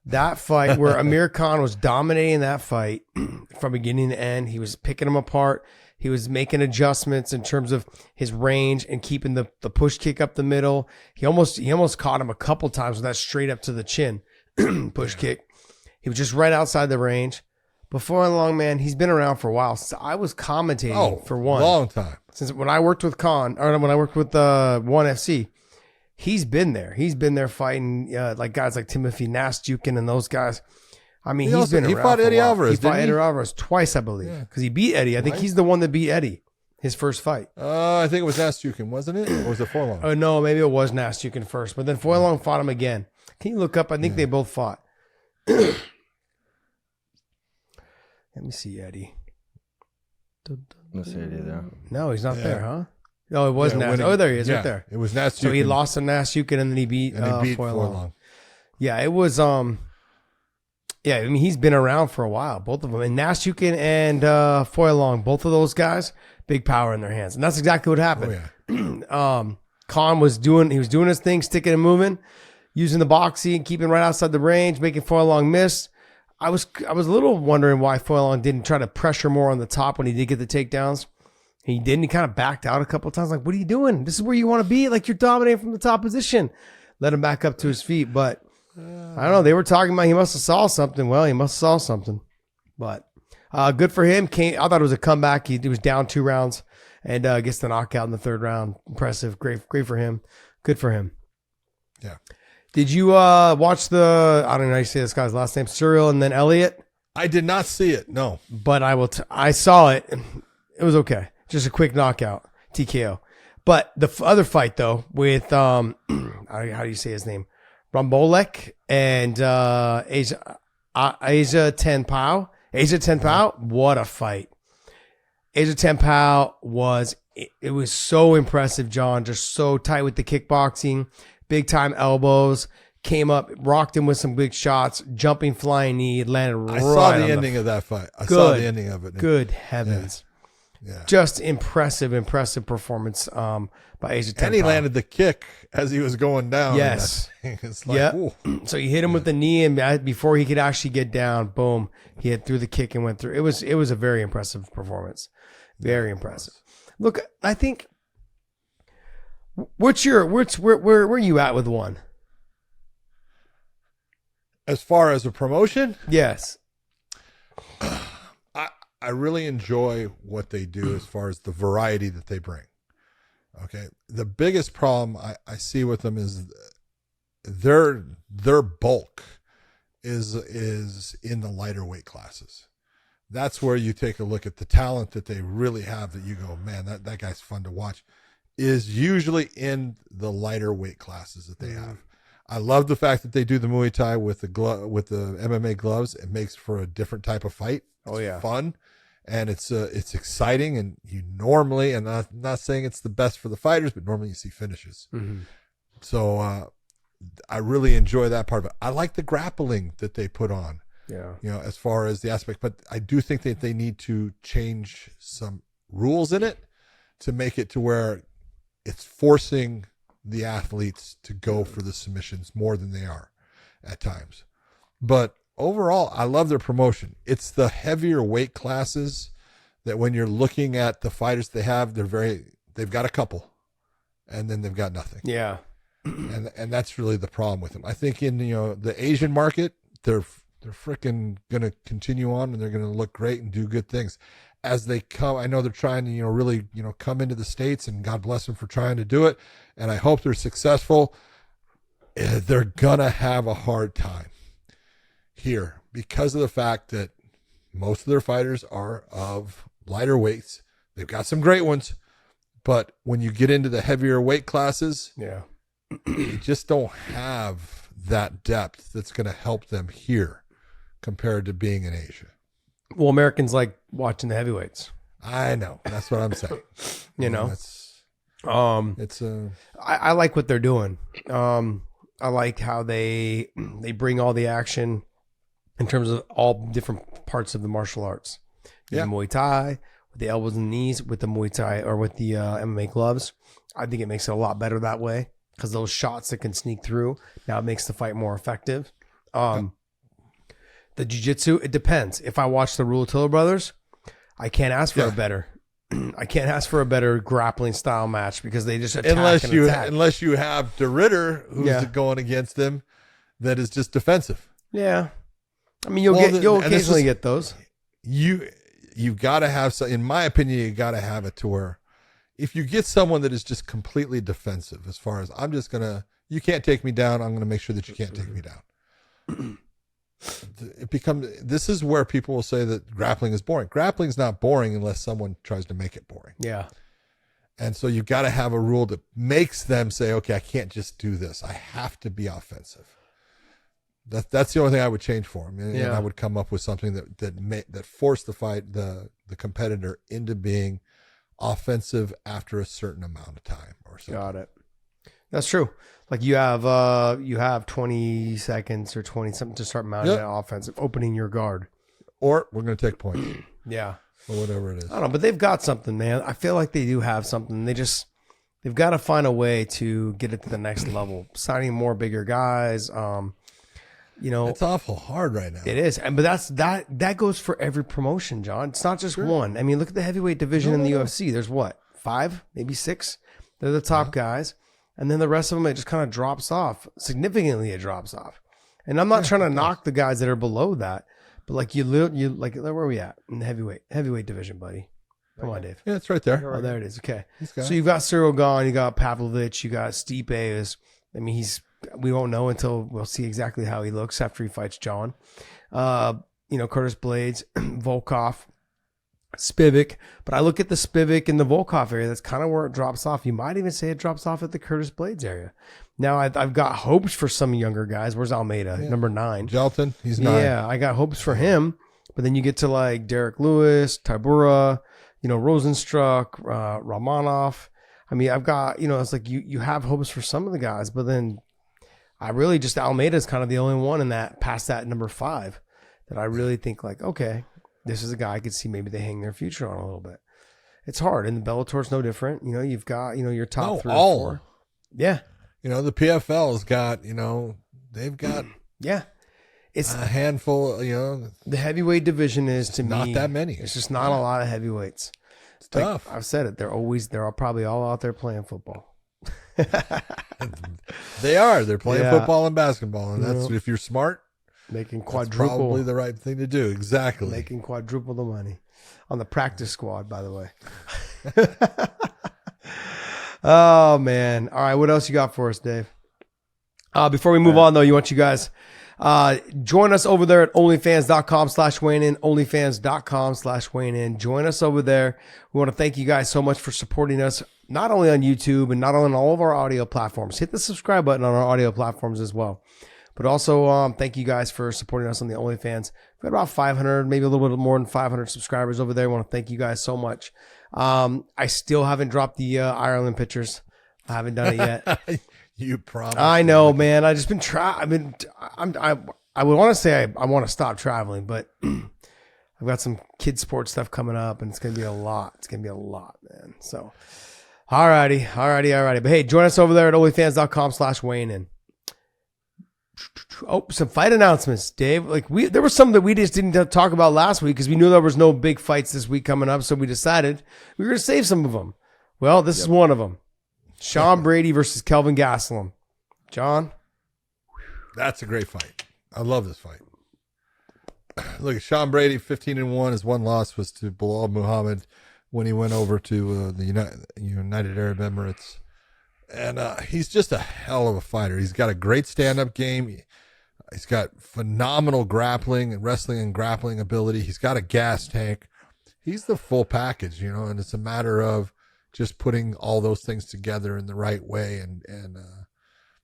That fight where Amir Khan was dominating that fight from beginning to end. He was picking him apart. He was making adjustments in terms of his range and keeping the push kick up the middle. He almost caught him a couple times with that straight up to the chin push kick. He was just right outside the range. Before long, man, he's been around for a while. Since I was commentating for one. Long time. Since when I worked with ONE FC, he's been there. He's been there fighting like guys like Timothy Nastyukin and those guys. I mean, he's been around. He fought Eddie Alvarez. He fought Eddie Alvarez twice, I believe, because he beat Eddie. I think he's the one that beat Eddie his first fight. I think it was Nastyukin, wasn't it? Or was it Foyalong? Oh no, maybe it was Nastyukin first, but then Foyalong fought him again. Can you look up? I think they both fought. Let me see Eddie. No see Eddie there. No, he's not there, huh? No, it was Nastyukin. Oh, there he is, right there. It was Nastyukin. So he lost to Nastyukin and then he beat Foyalong. Yeah, it was. Yeah, I mean, he's been around for a while, both of them. And Nastyukin and Foyalong, both of those guys, big power in their hands, and that's exactly what happened. Oh, yeah. Khan was doing his thing, sticking and moving, using the boxing, keeping right outside the range, making Foyalong miss. I was a little wondering why Foyalong didn't try to pressure more on the top when he did get the takedowns. He didn't. He kind of backed out a couple of times. Like, what are you doing? This is where you want to be. Like, you're dominating from the top position. Let him back up to his feet. But I don't know. They were talking about he must have saw something. Well, he must have saw something. But good for him. I thought it was a comeback. He was down 2 rounds and gets the knockout in the 3rd round. Impressive. Great for him. Good for him. Yeah. Did you watch I don't know how you say this guy's last name, Cyril and then Elliott? I did not see it, no. But I saw it. It was okay. Just a quick knockout, TKO. But the other fight, though, with, how do you say his name? Rambolek and Asia Tenpao. Asia Tenpao, what a fight. Asia Tenpao was so impressive, John. Just so tight with the kickboxing. Big time elbows, came up, rocked him with some big shots, jumping flying knee, landed right. I saw the ending of that fight. I saw the ending of it. Good heavens. Yeah. Just impressive performance by Asia Tenpao. And he landed the kick as he was going down. Yes. It's like, ooh. So he hit him with the knee, and before he could actually get down, boom, he hit through the kick and went through. It was a very impressive performance. Very impressive. Look, I think. Where are you at with ONE? As far as a promotion? Yes. I really enjoy what they do as far as the variety that they bring. Okay. The biggest problem I see with them is their bulk is in the lighter weight classes. That's where you take a look at the talent that they really have that you go, man, that guy's fun to watch. Is usually in the lighter weight classes that they have. I love the fact that they do the Muay Thai with the MMA gloves. It makes for a different type of fight. It's fun, and it's exciting. And you normally, and I'm not saying it's the best for the fighters, but normally you see finishes. Mm-hmm. So I really enjoy that part of it. I like the grappling that they put on. Yeah, as far as the aspect, but I do think that they need to change some rules in it to make it to where it's forcing the athletes to go for the submissions more than they are at times. But overall, I love their promotion. It's the heavier weight classes that when you're looking at the fighters they have, they've got a couple and then they've got nothing. Yeah. And that's really the problem with them. I think in the Asian market, they're freaking going to continue on and they're going to look great and do good things. as they come. I know they're trying to, really, come into the States, and God bless them for trying to do it. And I hope they're successful. They're going to have a hard time here because of the fact that most of their fighters are of lighter weights. They've got some great ones, but when you get into the heavier weight classes, you just don't have that depth that's going to help them here compared to being in Asia. Well, Americans like watching the heavyweights. I know. That's what I'm saying. I like what they're doing. I like how they bring all the action in terms of all different parts of the martial arts. The Muay Thai, with the elbows and knees, with the Muay Thai or with the MMA gloves. I think it makes it a lot better that way because those shots that can sneak through, now it makes the fight more effective. The jiu-jitsu, it depends. If I watch the Rulatilla brothers, I can't ask for a better. I can't ask for a better grappling style match because they just attack unless you have De Ritter who's going against them that is just defensive. Yeah, I mean you'll occasionally get those. You've got to have in my opinion, you got to have it to where if you get someone that is just completely defensive, as far as you can't take me down, I'm gonna make sure that you can't take me down. This is where people will say that grappling is boring. Grappling is not boring unless someone tries to make it boring. Yeah. And so you've got to have a rule that makes them say, okay, I can't just do this. I have to be offensive. That's the only thing I would change for him. And I would come up with something that forced the competitor into being offensive after a certain amount of time or something. Got it. That's true. Like you have 20 seconds or 20 something to start mounting an offensive, opening your guard. Or we're going to take points. Yeah. Or whatever it is. I don't know, but they've got something, man. I feel like they do have something. They've got to find a way to get it to the next level. Signing more bigger guys. It's awful hard right now. It is. But that goes for every promotion, John. It's not just one. I mean, look at the heavyweight division in the UFC. There's what? 5, maybe 6? They're the top guys. And then the rest of them, it just kind of drops off. Significantly, it drops off. And I'm not trying to knock the guys that are below that, but like you like, where are we at in the heavyweight division, buddy? Come on, Dave. Yeah, it's right there. Oh, there it is. Okay. So you've got Cyril Gahn, you got Pavlovich, you got Stipe. We won't know until we'll see exactly how he looks after he fights John. Curtis Blades, Volkov, Spivak, but I look at the Spivak and the Volkov area. That's kind of where it drops off. You might even say it drops off at the Curtis Blades area. Now I've got hopes for some younger guys. Where's Almeida, number 9? Gelton, he's 9. Yeah, I got hopes for him. But then you get to like Derek Lewis, Tybura, Rosenstruck, Rakhmonov. I mean, I've got it's like you have hopes for some of the guys, but then I really just Almeida is kind of the only one in that past that number 5 that I really think like, okay, this is a guy I could see maybe they hang their future on a little bit. It's hard, and the Bellator's no different. You've got your top 3 or 4. Yeah. The PFL's got they've got it's a handful. The heavyweight division is to me not that many. It's just not a lot of heavyweights. It's tough. I've said it. They're probably all out there playing football. They are. They're playing football and basketball, and that's if you're smart. Making quadruple. That's probably the right thing to do. Exactly. Making quadruple the money on the practice squad, by the way. Oh, man. All right. What else you got for us, Dave? Before we move on, though, you want you guys join us over there at onlyfans.com/weighing-in, onlyfans.com/weighing-in. Join us over there. We want to thank you guys so much for supporting us, not only on YouTube and not only on all of our audio platforms. Hit the subscribe button on our audio platforms as well. But also, thank you guys for supporting us on the OnlyFans. We've got about 500, maybe a little bit more than 500 subscribers over there. I want to thank you guys so much. I still haven't dropped the Ireland pictures. I haven't done it yet. You promised. I know, man. I just been trying. I would want to say I want to stop traveling, but I've got some kid sports stuff coming up, and it's going to be a lot. It's going to be a lot, man. So, alrighty. But hey, join us over there at onlyfans.com/weighing-in. Oh, some fight announcements, Dave. There were some that we just didn't talk about last week because we knew there was no big fights this week coming up, so we decided we were going to save some of them. Well, this is one of them. Sean Brady versus Kelvin Gastelum. John? That's a great fight. I love this fight. look, Sean Brady, 15-1. His one loss was to Bilal Muhammad when he went over to the United Arab Emirates. And he's just a hell of a fighter. He's got a great stand-up game. He's got phenomenal grappling and wrestling and grappling ability. He's got a gas tank. He's the full package, and it's a matter of just putting all those things together in the right way and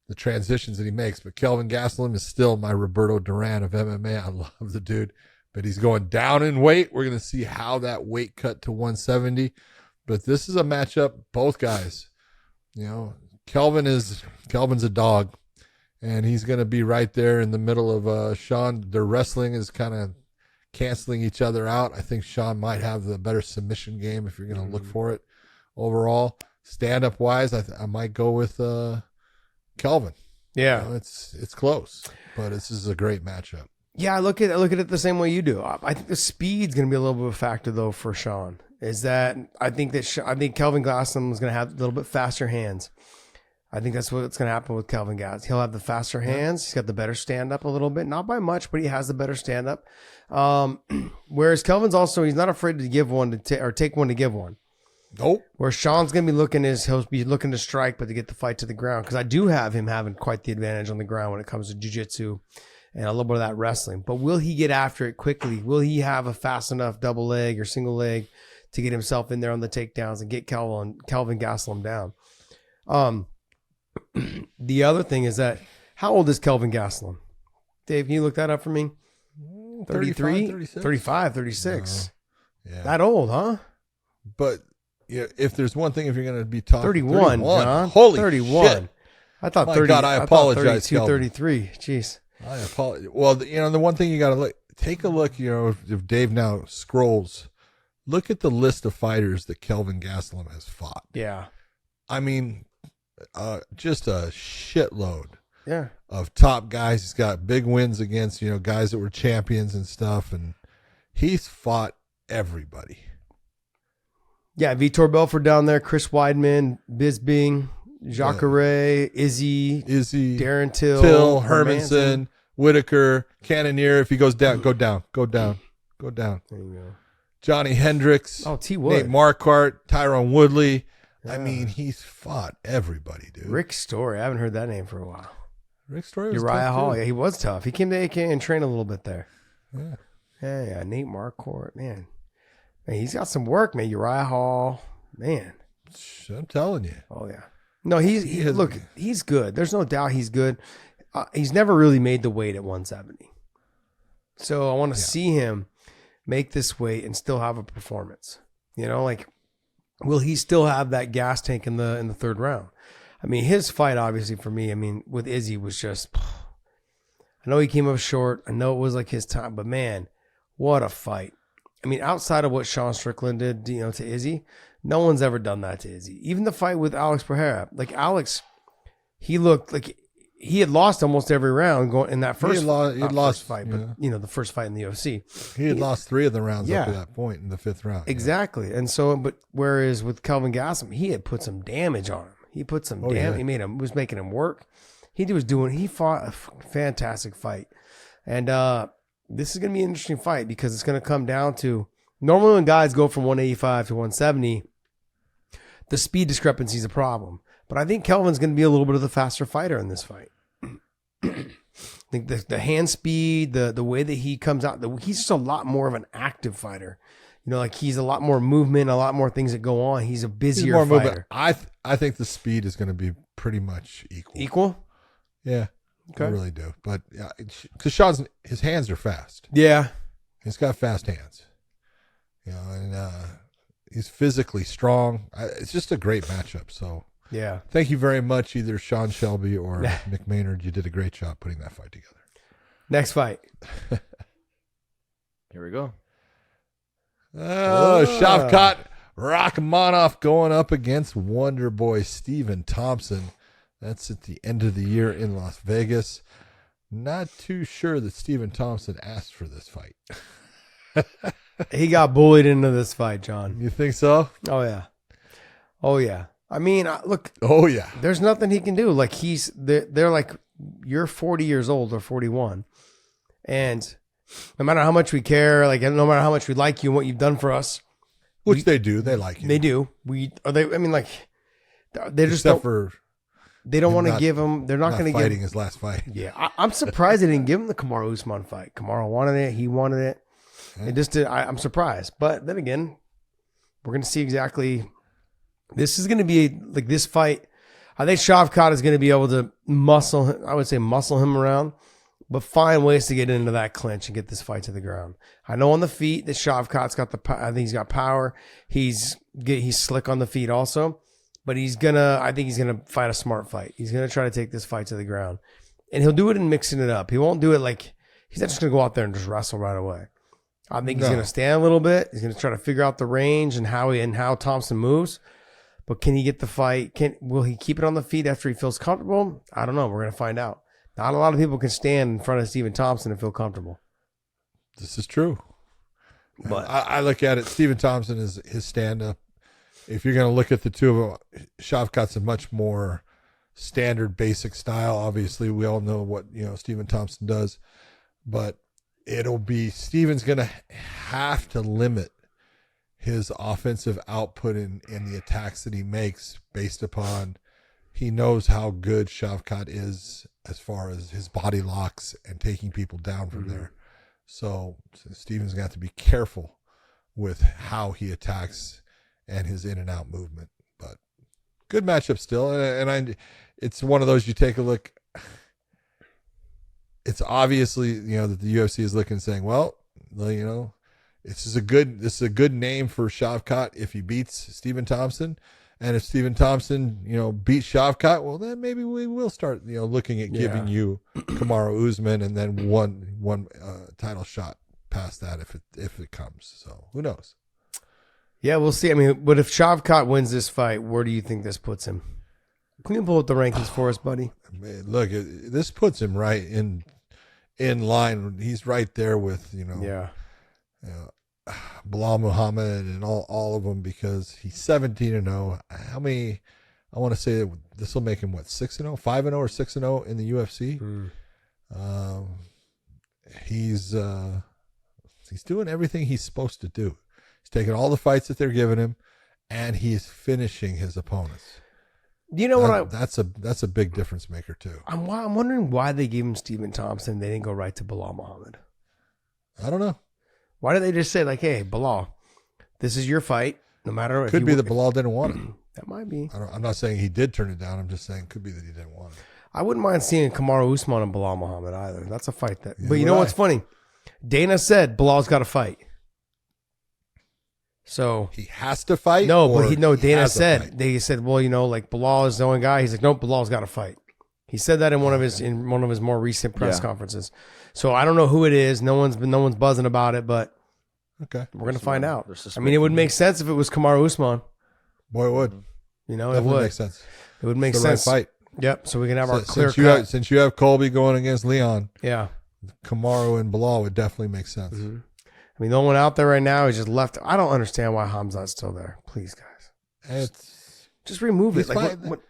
the transitions that he makes. But Kelvin Gastelum is still my Roberto Duran of MMA. I love the dude, but he's going down in weight. We're going to see how that weight cut to 170. But this is a matchup, both guys. Kelvin's a dog, and he's going to be right there in the middle of Sean. Their wrestling is kind of canceling each other out. I think Sean might have the better submission game if you're going to look for it overall. Stand-up wise, I might go with Kelvin. Yeah. It's close, but this is a great matchup. Yeah, I look at it the same way you do. I think the speed's going to be a little bit of a factor though for Sean. Is that I think Kelvin Gastelum is going to have a little bit faster hands. I think that's what's going to happen with Kelvin Gastelum. He'll have the faster hands. He's got the better stand up a little bit, not by much, but he has the better stand up. Whereas Kelvin's he's not afraid to give one or take one to give one. Nope. Where Sean's going to be he'll be looking to strike, but to get the fight to the ground. Because I do have him having quite the advantage on the ground when it comes to jiu-jitsu and a little bit of that wrestling. But will he get after it quickly? Will he have a fast enough double leg or single leg to get himself in there on the takedowns and get Kelvin Gastelum down? The other thing is that, how old is Kelvin Gastelum? Dave, can you look that up for me? 33? 35, 36. No. Yeah. That old, huh? But if there's one thing, if you're going to be talking 31, John. Holy 31. shit. I thought My 30. God, I apologize, 32, Kelvin. 33. Jeez. I apologize. Well, the one thing you got to take a look, if Dave now scrolls, look at the list of fighters that Kelvin Gastelum has fought. Yeah. I mean, just a shitload of top guys. He's got big wins against, guys that were champions and stuff. And he's fought everybody. Yeah. Vitor Belfort down there, Chris Weidman, Bisping, Jacare, Izzy, Darren Till, Hermanson, Whitaker, Cannonier. If he goes down, go down. There you go. Johnny Hendricks. Oh, T. Wood. Nate Marquardt, Tyrone Woodley. Yeah. I mean, he's fought everybody, dude. Rick Story. I haven't heard that name for a while. Rick Story was Uriah tough, Hall. too. Yeah, he was tough. He came to AK and trained a little bit there. Yeah. Yeah. Nate Marquardt. Man, he's got some work, man. Uriah Hall. Man. I'm telling you. Oh, yeah. No, he's good. There's no doubt he's good. He's never really made the weight at 170. So I want to see him make this weight and still have a performance. Will he still have that gas tank in the third round? I mean, his fight, obviously, for me, with Izzy was just, I know he came up short. I know it was like his time, but man, what a fight. I mean, outside of what Sean Strickland did, to Izzy, no one's ever done that to Izzy. Even the fight with Alex Pereira, like Alex, he looked like he had lost almost every round going in that first fight, but the first fight in the UFC. He had lost 3 of the rounds up to that point in the 5th round. Exactly. And so, but whereas with Kelvin Gastelum, he had put some damage on him. He put some damage. He was making him work. He fought a fantastic fight. And this is going to be an interesting fight because it's going to come down to, normally when guys go from 185 to 170, the speed discrepancy is a problem. But I think Kelvin's going to be a little bit of the faster fighter in this fight. I think the hand speed, the way that he comes out, he's just a lot more of an active fighter. He's a lot more movement, a lot more things that go on. He's a busier fighter. I think the speed is going to be pretty much equal. Equal? Yeah. Okay. I really do. But because his hands are fast. Yeah. He's got fast hands. And he's physically strong. It's just a great matchup. So yeah. Thank you very much, either Sean Shelby or Nick Maynard. You did a great job putting that fight together. Next fight. Here we go. Shavkat Rakhmonov going up against Wonder Boy Stephen Thompson. That's at the end of the year in Las Vegas. Not too sure that Stephen Thompson asked for this fight. He got bullied into this fight, John. You think so? Oh, yeah. I mean, look. Oh, yeah. There's nothing he can do. Like, they're like, you're 40 years old or 41. And no matter how much we care, like no matter how much we like you and what you've done for us, Which they do. They like you. they do. I mean, like they just Except don't. for They don't him want to not- give him. They're not going to give. fighting his last fight. Yeah, I'm surprised they didn't give him the Kamaru Usman fight. Kamaru wanted it. He wanted it. It just did. I'm surprised. But then again, we're going to see exactly. This is going to be like this fight. I think Shavkat is going to be able to muscle him around, but find ways to get into that clinch and get this fight to the ground. I know on the feet that Shavkat's got I think he's got power. He's slick on the feet also. But I think he's gonna fight a smart fight. He's gonna try to take this fight to the ground, and he'll do it in mixing it up. He won't do it like he's not just gonna go out there and just wrestle right away. I think he's gonna stand a little bit. He's gonna try to figure out the range and how Thompson moves. But can he get the fight? Will he keep it on the feet after he feels comfortable? I don't know. We're gonna find out. Not a lot of people can stand in front of Stephen Thompson and feel comfortable. This is true. But I look at it. Stephen Thompson is his stand-up. If you're going to look at the two of them, Shavkat's a much more standard, basic style. Obviously, we all know what Stephen Thompson does, but it'll be Stephen's going to have to limit his offensive output in the attacks that he makes based upon he knows how good Shavkat is as far as his body locks and taking people down from there. So Stephen's got to be careful with how he attacks and his in and out movement. But good matchup still. And it's one of those, you take a look, it's obviously, that the UFC is looking and saying, well, this is a good name for Shavkat if he beats Stephen Thompson. And if Stephen Thompson, beats Shavkat, well, then maybe we will start, looking at giving you Kamaru Usman and then one title shot past that if it comes. So who knows? Yeah, we'll see. I mean, but if Shavkat wins this fight, where do you think this puts him? Can you pull up the rankings for us, buddy? Man, look, this puts him right in line. He's right there with Bilal Muhammad and all of them, because he's 17-0. How many? I want to say that this will make him 6-0, 5-0, or 6-0 in the UFC. He's doing everything he's supposed to do. He's taking all the fights that they're giving him, and he is finishing his opponents. You know what? That's a big difference maker too. I'm wondering why they gave him Stephen Thompson. They didn't go right to Bilal Muhammad. I don't know. Why did they just say hey, Bilal, this is your fight. No matter. Could be that Bilal didn't want it. That might be. I'm not saying he did turn it down. I'm just saying could be that he didn't want it. I wouldn't mind seeing Kamaru Usman and Bilal Muhammad either. That's a fight that. But you know what's funny? Dana said Bilal's got to fight. So he has to fight. Dana said they said, well, Bilal is the only guy. He's like, nope, Bilal's got to fight. He said that in one of his more recent press conferences. So I don't know who it is. No one's buzzing about it, but okay, we're gonna find out. I mean, it would make sense if it was Kamaru Usman. Boy, it would. It would make sense. It would make it's sense. The right fight. Yep. So we can have our clear cut. Since you have Colby going against Leon. Yeah. Kamaru and Bilal would definitely make sense. Mm-hmm. I mean, the only one out there right now is just left. I don't understand why Hamzat's still there. Please, guys. Just remove it.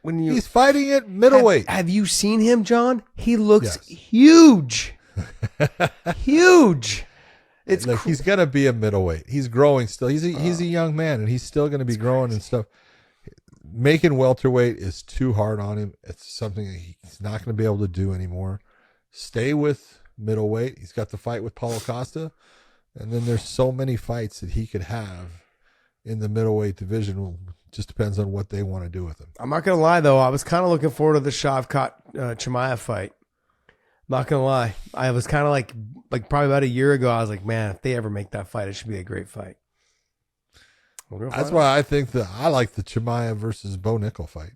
When he's fighting at middleweight. Have you seen him, John? He looks huge. Huge. He's gonna be a middleweight. He's growing still. He's a young man, and he's still gonna be growing and stuff. Making welterweight is too hard on him. It's something that he's not gonna be able to do anymore. Stay with middleweight. He's got the fight with Paulo Costa. And then there's so many fights that he could have in the middleweight division. Just depends on what they want to do with him. I'm not going to lie, though. I was kind of looking forward to the Shavkat Chimaev fight. I'm not going to lie. I was kind of like probably about a year ago, I was like, man, if they ever make that fight, it should be a great fight. That's why I think I like the Chimaev versus Bo Nickel fight.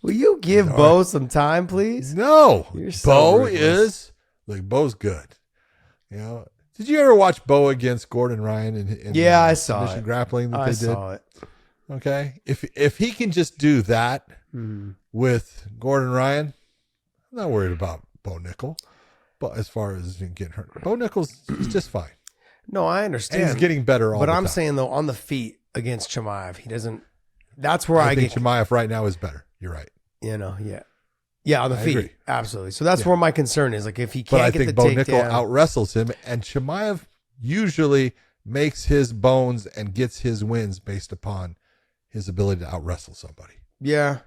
Will you give Bo some time, please? No. Bo Bo's good. Did you ever watch Bo against Gordon Ryan in I saw it. Grappling that they did? I saw it. Okay. If he can just do that with Gordon Ryan, I'm not worried about Bo Nickel. But as far as getting hurt, Bo Nickel's just fine. No, I understand. And he's getting better all the time. But I'm saying, though, on the feet against Chimaev, he doesn't. That's where I think Chimaev right now is better. You're right. Yeah. Yeah, on the I feet. agree. Absolutely. So that's where my concern is. Like if he But can't I get think the Bo Nickel takedown. out wrestles him, and Chimaev usually makes his bones and gets his wins based upon his ability to out wrestle somebody. Yeah.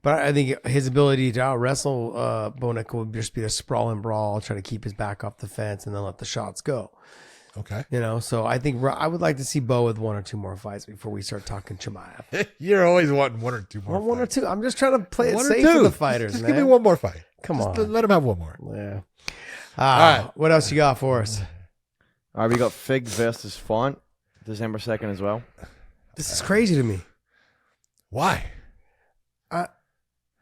But I think his ability to out wrestle Bo Nickel would just be a sprawl and brawl, try to keep his back off the fence and then let the shots go. Okay. You know, so I think I would like to see Bo with 1 or 2 more fights before we start talking Chimaev. You're always wanting 1 or 2 more. Or 1 or 2. I'm just trying to play it 1 or safe 2 for the fighters, Just man. give me 1 more fight. Come Just on. let him have 1 more. Yeah. All right. What else you got for us? All right, we got Fig versus Font, December 2nd as well. This is crazy to me. Why?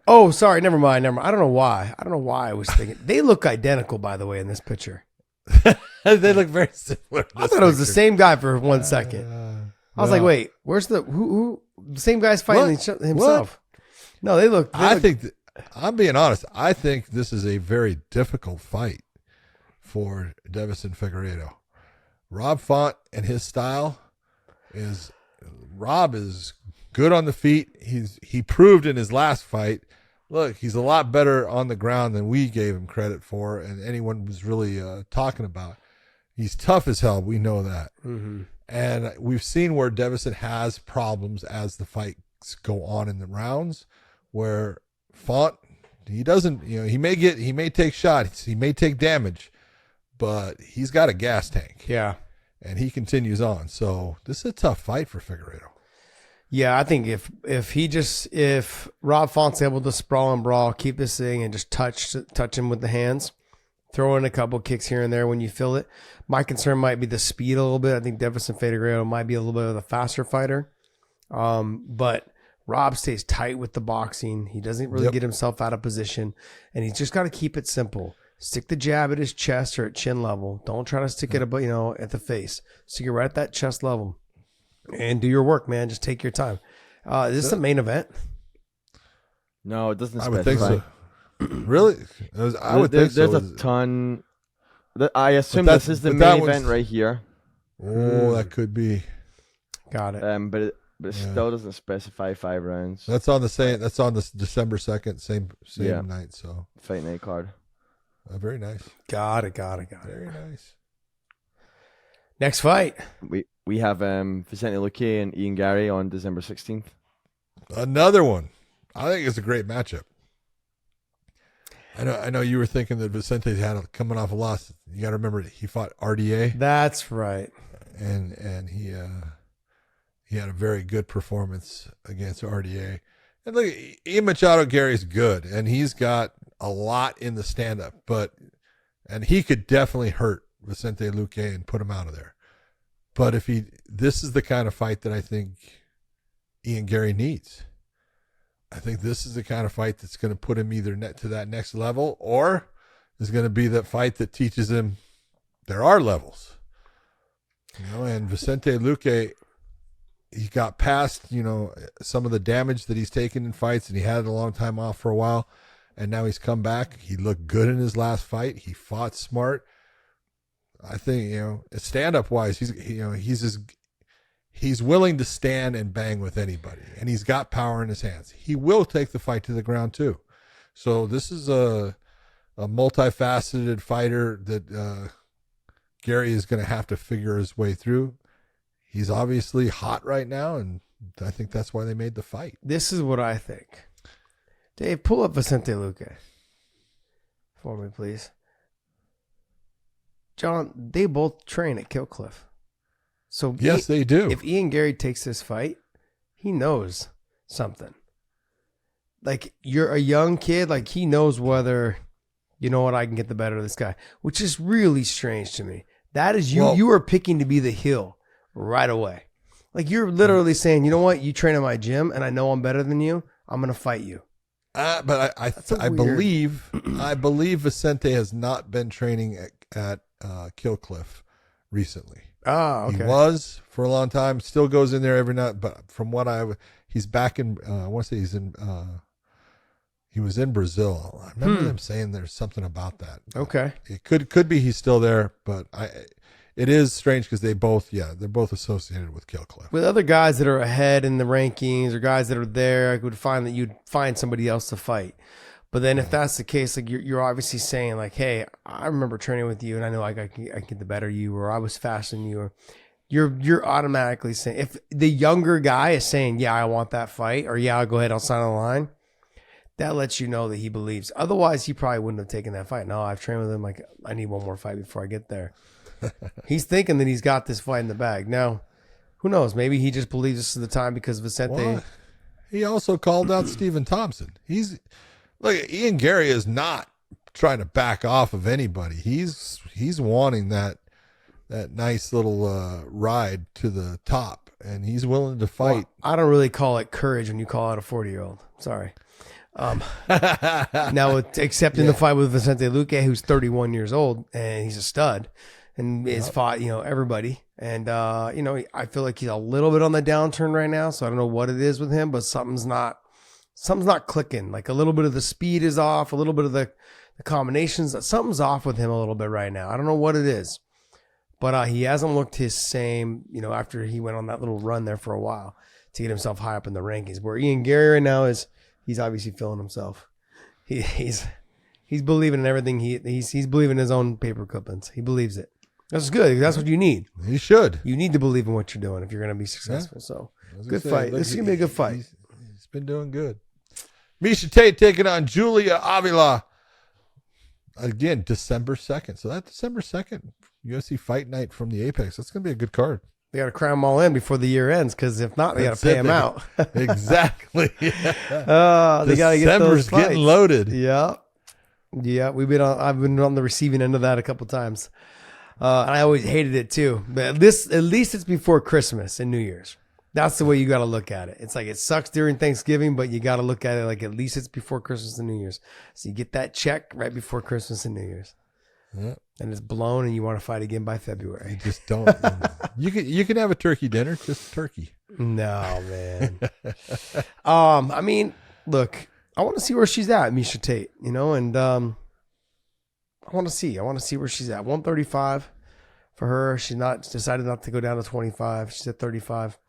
Oh, sorry. Never mind. I don't know why. I was thinking. They look identical, by the way, in this picture. They look very similar. I thought it was the same guy for 1 second. I was like, wait, where's who the same guy's fighting himself? No, they look. I'm being honest. I think this is a very difficult fight for Davison Figueiredo. Rob Font and his style is good on the feet. He proved in his last fight. Look, he's a lot better on the ground than we gave him credit for, and anyone was really talking about. He's tough as hell. We know that. Mm-hmm. And we've seen where Davison has problems as the fights go on in the rounds, where Font, he doesn't, he may take shots, he may take damage, but he's got a gas tank. Yeah. And he continues on. So this is a tough fight for Figueiredo. Yeah, I think if Rob Font's able to sprawl and brawl, keep this thing and just touch him with the hands, throw in a couple kicks here and there when you feel it. My concern might be the speed a little bit. I think Davison Figueiredo might be a little bit of a faster fighter. But Rob stays tight with the boxing. He doesn't really get himself out of position, and he's just got to keep it simple. Stick the jab at his chest or at chin level. Don't try to stick it at the face. Stick it right at that chest level. And do your work, man. Just take your time. Is this the main event? No, it doesn't I specify. would think so. Really? I would think so. There's a ton. I assume this is the main event right here. Oh, that could be. Got it. But it still doesn't specify 5 rounds. That's on the December 2nd, same night. So Fight night card. Very nice. Got it. Very nice. Next fight. We have Vicente Luque and Ian Garry on December 16th. Another one. I think it's a great matchup. I know you were thinking that Vicente had coming off a loss. You got to remember he fought RDA. That's right. And he had a very good performance against RDA. And look, Ian Machado Gary's good, and he's got a lot in the stand-up, and he could definitely hurt Vicente Luque and put him out of there. But this is the kind of fight that I think Ian Garry needs. I think this is the kind of fight that's going to put him either to that next level, or is going to be that fight that teaches him there are levels. And Vicente Luque, he got past, some of the damage that he's taken in fights, and he had a long time off for a while, and now he's come back. He looked good in his last fight. He fought smart. I think, stand-up wise, he's willing to stand and bang with anybody, and he's got power in his hands. He will take the fight to the ground too. So this is a multifaceted fighter that Garry is going to have to figure his way through. He's obviously hot right now, and I think that's why they made the fight. This is what I think. Dave, pull up Vicente Luque for me, please. John, they both train at Killcliff. So yes, they do. If Ian Garry takes this fight, he knows something. Like, you're a young kid, like he knows whether, I can get the better of this guy, which is really strange to me. That is you are picking to be the heel right away. Like, you're literally saying, you know what, you train at my gym and I know I'm better than you, I'm going to fight you. But I believe Vicente has not been training at Killcliff recently. Oh, okay. He was for a long time. Still goes in there every night. But from what he's back in. I want to say he was in Brazil. I remember them saying there's something about that. Okay. It could be he's still there, but it is strange because they're both associated with Killcliff. With other guys that are ahead in the rankings or guys that are there, I would find that you'd find somebody else to fight. But then if that's the case, like you're obviously saying like, hey, I remember training with you and I know I can get the better you, or I was faster than you, or you're automatically saying, if the younger guy is saying, yeah, I want that fight, or yeah, I'll go ahead, I'll sign on the line, that lets you know that he believes. Otherwise, he probably wouldn't have taken that fight. No, I've trained with him. Like, I need one more fight before I get there. He's thinking that he's got this fight in the bag. Now, who knows? Maybe he just believes this is the time because Vicente. Well, he also called out Stephen Thompson. Look, Ian Garry is not trying to back off of anybody. He's wanting that nice little ride to the top, and he's willing to fight. Well, I don't really call it courage when you call out a 40-year-old. Sorry. Now, accepting the fight with Vicente Luque, who's 31 years old, and he's a stud, and has fought, everybody. And, I feel like he's a little bit on the downturn right now, so I don't know what it is with him, but something's not clicking. Like a little bit of the speed is off, a little bit of the combinations. Something's off with him a little bit right now. I don't know what it is, but he hasn't looked his same, after he went on that little run there for a while to get himself high up in the rankings. Where Ian Garry right now he's obviously feeling himself. He's believing in everything. He's believing in his own paper clippings. He believes it. That's good. That's what you need. He should. You need to believe in what you're doing if you're going to be successful. So good fight. This is going to be a good fight. He's been doing good. Miesha Tate taking on Julia Avila. Again, December 2nd. So that's December 2nd, UFC Fight Night from the Apex. That's going to be a good card. They got to cram them all in before the year ends, because if not, they got to pay them out. Exactly. They got to get those fights. Getting loaded. Yeah. I've been on the receiving end of that a couple times. And I always hated it too. But at least it's before Christmas and New Year's. That's the way you got to look at it. It's like it sucks during Thanksgiving, but you got to look at it like at least it's before Christmas and New Year's. So you get that check right before Christmas and New Year's. Yeah. And it's blown and you want to fight again by February. You just don't. You can have a turkey dinner, just turkey. No, man. I mean, look, I want to see where she's at, Miesha Tate, and I want to see where she's at. 135 for her. She's decided not to go down to 25. She's at 35.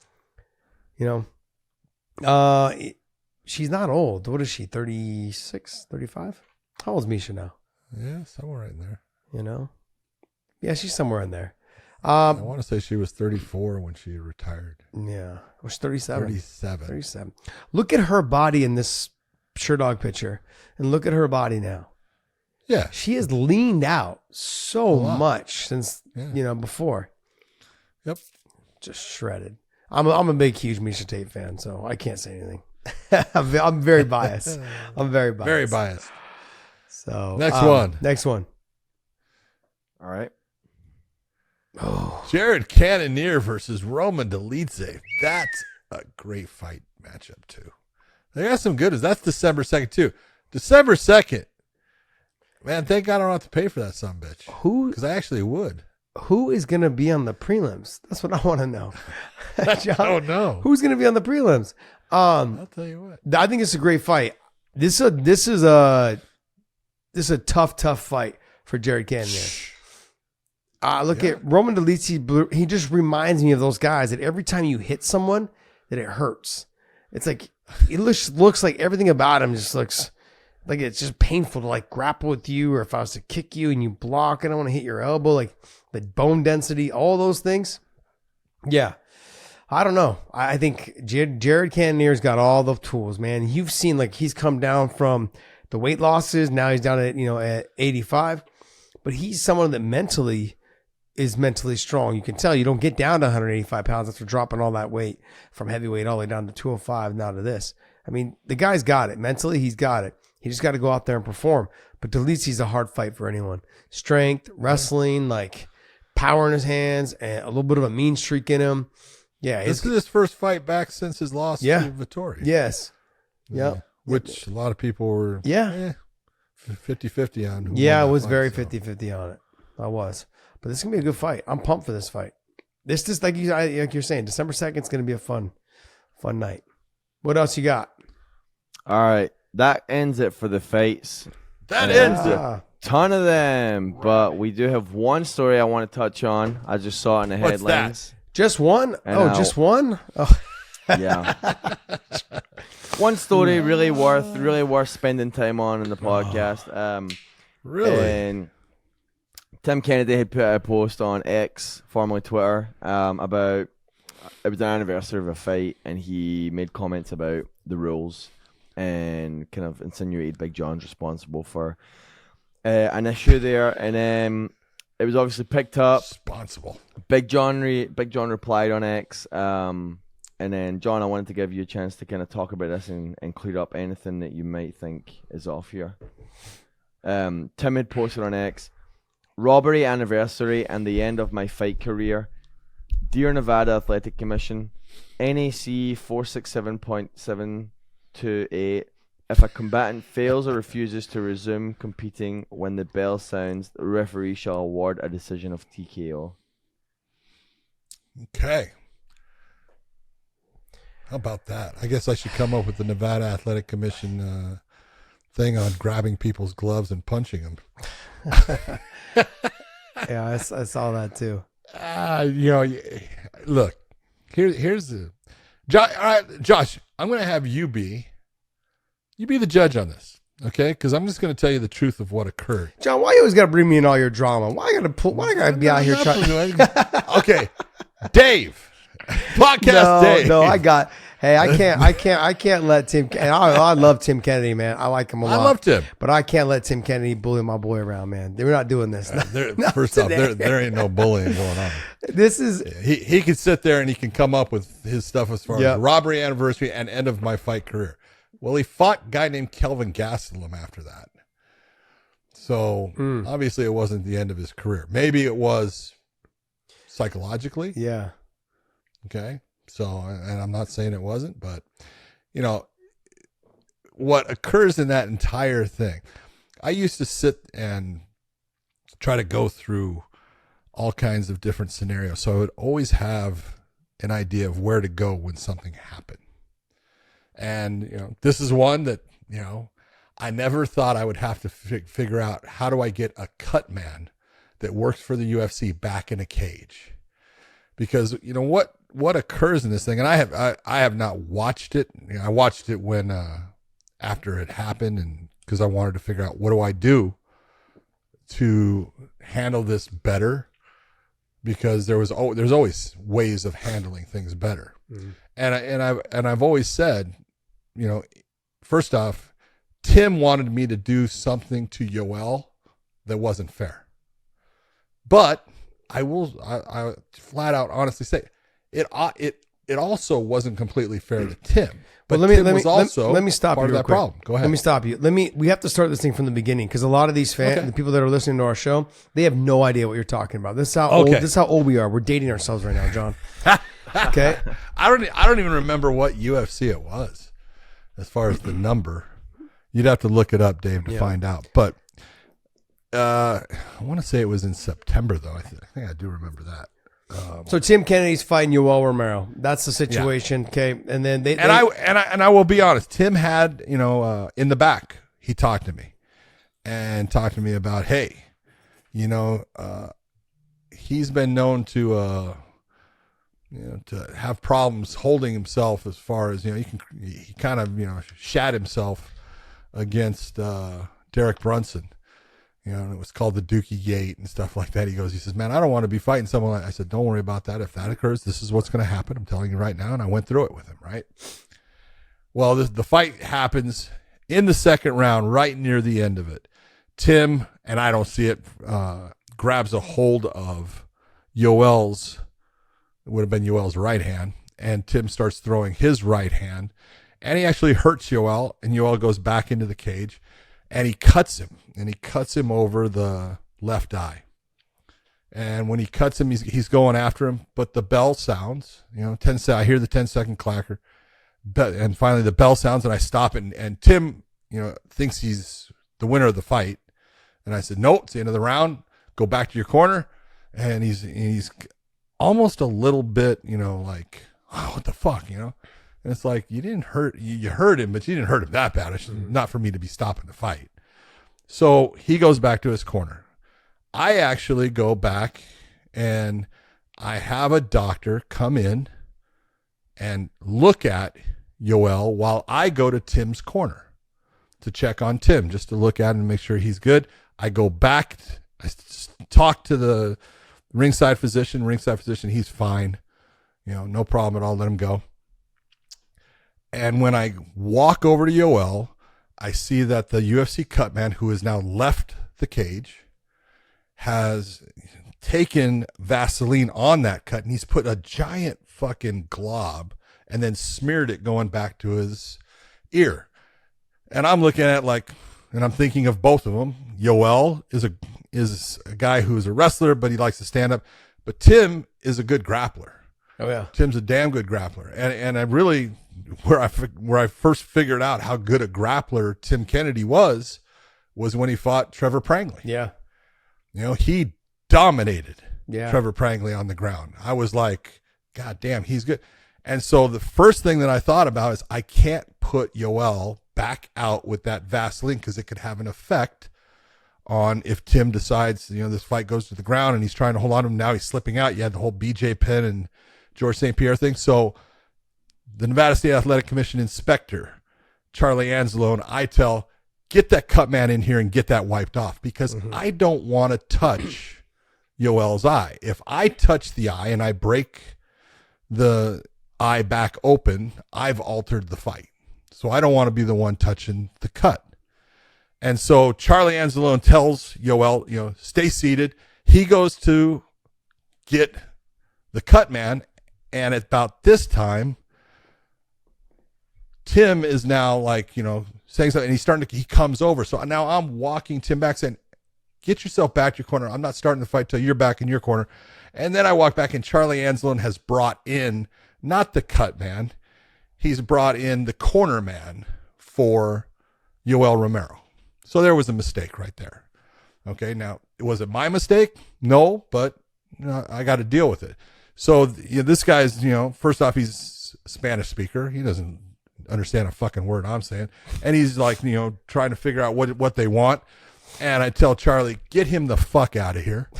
She's not old. What is she? 36, 35? How old is Miesha now? Yeah, somewhere in there. Yeah, she's somewhere in there. I want to say she was 34 when she retired. Yeah. Or she's 37. 37. Look at her body in this Sherdog picture and look at her body now. Yeah. She has leaned out so much since, before. Yep. Just shredded. I'm a big, huge Miesha Tate fan, so I can't say anything. I'm very biased. Very biased. So Next one. All right. Oh. Jared Cannonier versus Roman Dolidze. That's a great fight matchup too. They got some good ones. That's December 2nd too. December 2nd. Man, thank God I don't have to pay for that son of a bitch. Because I actually would. Who is going to be on the prelims? That's what I want to know. John, I don't know. Who's going to be on the prelims? I'll tell you what. I think it's a great fight. This is a tough fight for Jared Cannonier. Look at Roman Dolidze. He just reminds me of those guys that every time you hit someone, that it hurts. It's like it looks like everything about him just looks like it's just painful to like grapple with you, or if I was to kick you and you block, I don't want to hit your elbow, like the bone density, all those things. Yeah. I don't know. I think Jared Cannonier's got all the tools, man. You've seen like he's come down from the weight losses. Now he's down at 85, but he's someone that is mentally strong. You can tell you don't get down to 185 pounds after dropping all that weight from heavyweight all the way down to 205 now to this. I mean, the guy's got it. Mentally, he's got it. He just got to go out there and perform. But Dolidze's a hard fight for anyone. Strength, wrestling, like power in his hands, and a little bit of a mean streak in him. Yeah. This is his first fight back since his loss to Vettori. Yes. Yeah. Which a lot of people were 50-50 on. Yeah, I was very 50-50 on it. I was. But this is going to be a good fight. I'm pumped for this fight. This just like you're saying, December 2nd is going to be a fun night. What else you got? All right. That ends it for the fights. That ends it. Ton of them. But we do have one story I want to touch on. I just saw it in the headlines. Just one? Just one? Oh. Yeah. One story really worth spending time on in the podcast. Really? And Tim Kennedy had put out a post on X, formerly Twitter, about it was an anniversary of a fight, and he made comments about the rules and kind of insinuated Big John's responsible for an issue there, and it was obviously picked up. Responsible. Big John replied on X, and then John, I wanted to give you a chance to kind of talk about this and clear up anything that you might think is off here. Tim had posted on X, robbery anniversary and the end of my fight career. Dear Nevada Athletic Commission, NAC 467.728. If a combatant fails or refuses to resume competing when the bell sounds, the referee shall award a decision of TKO. Okay. How about that? I guess I should come up with the Nevada Athletic Commission thing on grabbing people's gloves and punching them. Yeah, I saw that too. Look, here's the Josh. All right, Josh, I'm going to have you be the judge on this, okay? Because I'm just going to tell you the truth of what occurred. John, why you always got to bring me in all your drama? Why I got to be out here trying? Okay, Dave, podcast Dave. No, I can't let Tim. And I love Tim Kennedy, man. I like him a lot. I love Tim, but I can't let Tim Kennedy bully my boy around, man. We're not doing this. First off, there ain't no bullying going on. This is he can sit there and he can come up with his stuff as far as robbery anniversary and end of my fight career. Well, he fought a guy named Kelvin Gastelum after that. So obviously it wasn't the end of his career. Maybe it was psychologically. Yeah. Okay. So, and I'm not saying it wasn't, but what occurs in that entire thing, I used to sit and try to go through all kinds of different scenarios. So I would always have an idea of where to go when something happened. And, this is one that, I never thought I would have to figure out how do I get a cut man that works for the UFC back in a cage? Because, what occurs in this thing, and I have not watched it. I watched it when, after it happened, and because I wanted to figure out what do I do to handle this better, because there's always ways of handling things better. Mm-hmm. And I've always said, first off, Tim wanted me to do something to Yoel that wasn't fair. But I flat out honestly say it also wasn't completely fair to Tim. But let me stop part you of that quick. problem. Go ahead. Let me stop you. We have to start this thing from the beginning, because a lot of these fans, the people that are listening to our show, they have no idea what you're talking about. This is how old we are. We're dating ourselves right now, John. Okay. I don't even remember what UFC it was as far as the number. You'd have to look it up, Dave, to find out. But I want to say it was in September, though. I think I do remember that. So Tim Kennedy's fighting Yoel Romero. That's the situation. Yeah. Okay, and then I will be honest. Tim had in the back, he talked to me about, hey, he's been known to to have problems holding himself, as far as he kind of shat himself against Derek Brunson. And it was called the Dookie Gate and stuff like that. He says, man, I don't want to be fighting someone like. I said, don't worry about that. If that occurs, this is what's going to happen. I'm telling you right now. And I went through it with him, right? Well, the fight happens in the second round, right near the end of it. Tim, and I don't see it, grabs a hold of Yoel's, it would have been Yoel's right hand, and Tim starts throwing his right hand, and he actually hurts Yoel, and Yoel goes back into the cage. And he cuts him over the left eye. And when he cuts him, he's going after him, but the bell sounds, I hear the 10-second clacker, and finally the bell sounds, and I stop it, and Tim, thinks he's the winner of the fight. And I said, nope, it's the end of the round. Go back to your corner. And he's almost a little bit, like, oh, what the fuck, And it's like, you hurt him, but you didn't hurt him that bad. It's not for me to be stopping the fight. So he goes back to his corner. I actually go back and I have a doctor come in and look at Yoel while I go to Tim's corner to check on Tim, just to look at him and make sure he's good. I go back, I talk to the ringside physician, he's fine. No problem at all, let him go. And when I walk over to Yoel, I see that the UFC cut man, who has now left the cage, has taken Vaseline on that cut, and he's put a giant fucking glob and then smeared it going back to his ear. And I'm looking at and I'm thinking of both of them. Yoel is a guy who's a wrestler, but he likes to stand up. But Tim is a good grappler. Oh yeah, Tim's a damn good grappler. And I really, where I first figured out how good a grappler Tim Kennedy was when he fought Trevor Prangley. Yeah. He dominated Yeah. Trevor Prangley on the ground. I was like, God damn, he's good. And so the first thing that I thought about is I can't put Yoel back out with that Vaseline because it could have an effect on if Tim decides, this fight goes to the ground and he's trying to hold on to him. Now he's slipping out. You had the whole BJ Penn and George St. Pierre thing. So the Nevada State Athletic Commission inspector, Charlie Anzalone, I tell, get that cut man in here and get that wiped off because I don't want to touch Yoel's eye. If I touch the eye and I break the eye back open, I've altered the fight. So I don't want to be the one touching the cut. And so Charlie Anzalone tells Yoel, stay seated. He goes to get the cut man. And at about this time, Tim is now saying something, and he comes over. So now I'm walking Tim back saying, get yourself back to your corner. I'm not starting the fight till you're back in your corner. And then I walk back and Charlie Anzalone has brought in, not the cut man, he's brought in the corner man for Yoel Romero. So there was a mistake right there. Okay, now, was it my mistake? No, but I got to deal with it. So this guy's, first off, he's a Spanish speaker. He doesn't understand a fucking word I'm saying. And he's trying to figure out what they want. And I tell Charlie, get him the fuck out of here.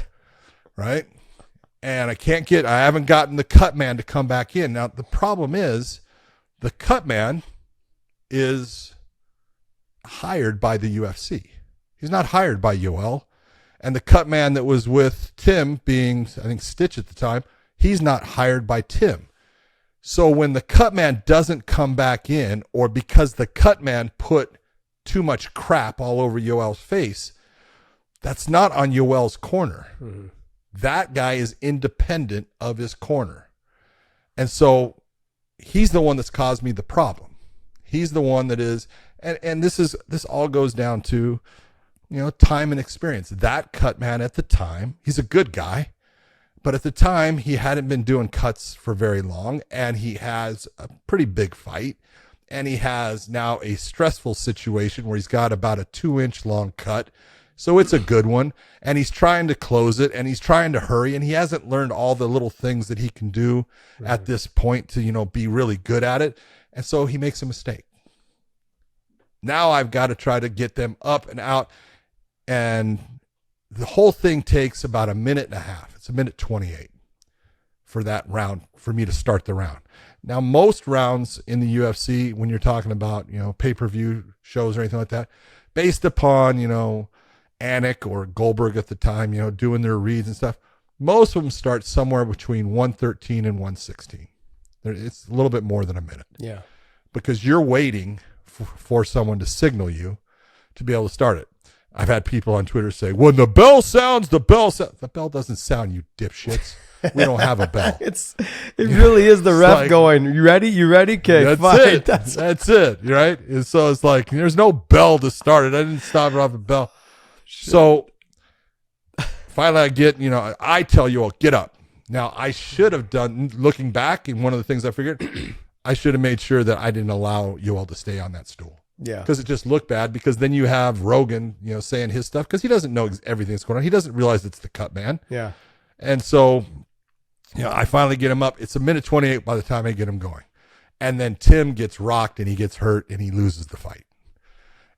Right? And I haven't gotten the cut man to come back in. Now, the problem is the cut man is hired by the UFC. He's not hired by Yoel. And the cut man that was with Tim, being, I think, Stitch at the time, he's not hired by Tim. So when the cut man doesn't come back in, or because the cut man put too much crap all over Yoel's face, that's not on Yoel's corner. Mm-hmm. That guy is independent of his corner. And so he's the one that's caused me the problem. He's the one that is, and this all goes down to, time and experience. That cut man at the time, he's a good guy, but at the time he hadn't been doing cuts for very long, and he has a pretty big fight, and he has now a stressful situation where he's got about a 2-inch long cut. So it's a good one, and he's trying to close it, and he's trying to hurry, and he hasn't learned all the little things that he can do at this point to, be really good at it. And so he makes a mistake. Now I've got to try to get them up and out, and the whole thing takes about a minute and a half. It's a minute 28 for that round, for me to start the round. Now, most rounds in the UFC, when you're talking about, pay-per-view shows or anything like that, based upon, Anik or Goldberg at the time, doing their reads and stuff, most of them start somewhere between 113 and 116. It's a little bit more than a minute. Yeah. Because you're waiting for someone to signal you to be able to start it. I've had people on Twitter say, when the bell sounds, the bell sounds. The bell doesn't sound, you dipshits. We don't have a bell. It really is the ref going, you ready? You ready? Okay, that's fine. It. That's it, right? And so it's like, there's no bell to start it. I didn't stop it off a bell. Shit. So finally I get, I tell you all, get up. Now I should have done, looking back, and one of the things I figured, I should have made sure that I didn't allow Yoel to stay on that stool. Yeah. Because it just looked bad, because then you have Rogan, saying his stuff, because he doesn't know everything that's going on. He doesn't realize it's the cut man. Yeah. And so, I finally get him up. It's a minute 28 by the time I get him going. And then Tim gets rocked and he gets hurt and he loses the fight.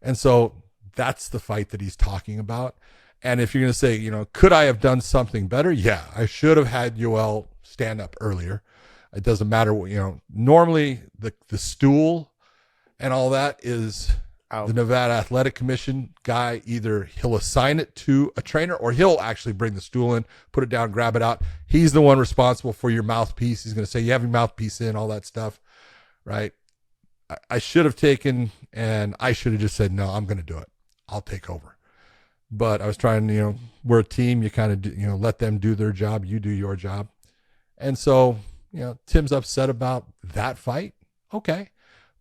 And so that's the fight that he's talking about. And if you're going to say, could I have done something better? Yeah, I should have had Yoel stand up earlier. It doesn't matter what, normally the stool and all that is the Nevada Athletic Commission guy. Either he'll assign it to a trainer or he'll actually bring the stool in, put it down, grab it out. He's the one responsible for your mouthpiece. He's going to say, you have your mouthpiece in, all that stuff, right? I should have taken, and I should have just said, no, I'm going to do it. I'll take over. But I was trying, we're a team. You kind of, let them do their job. You do your job. And so, Tim's upset about that fight. Okay.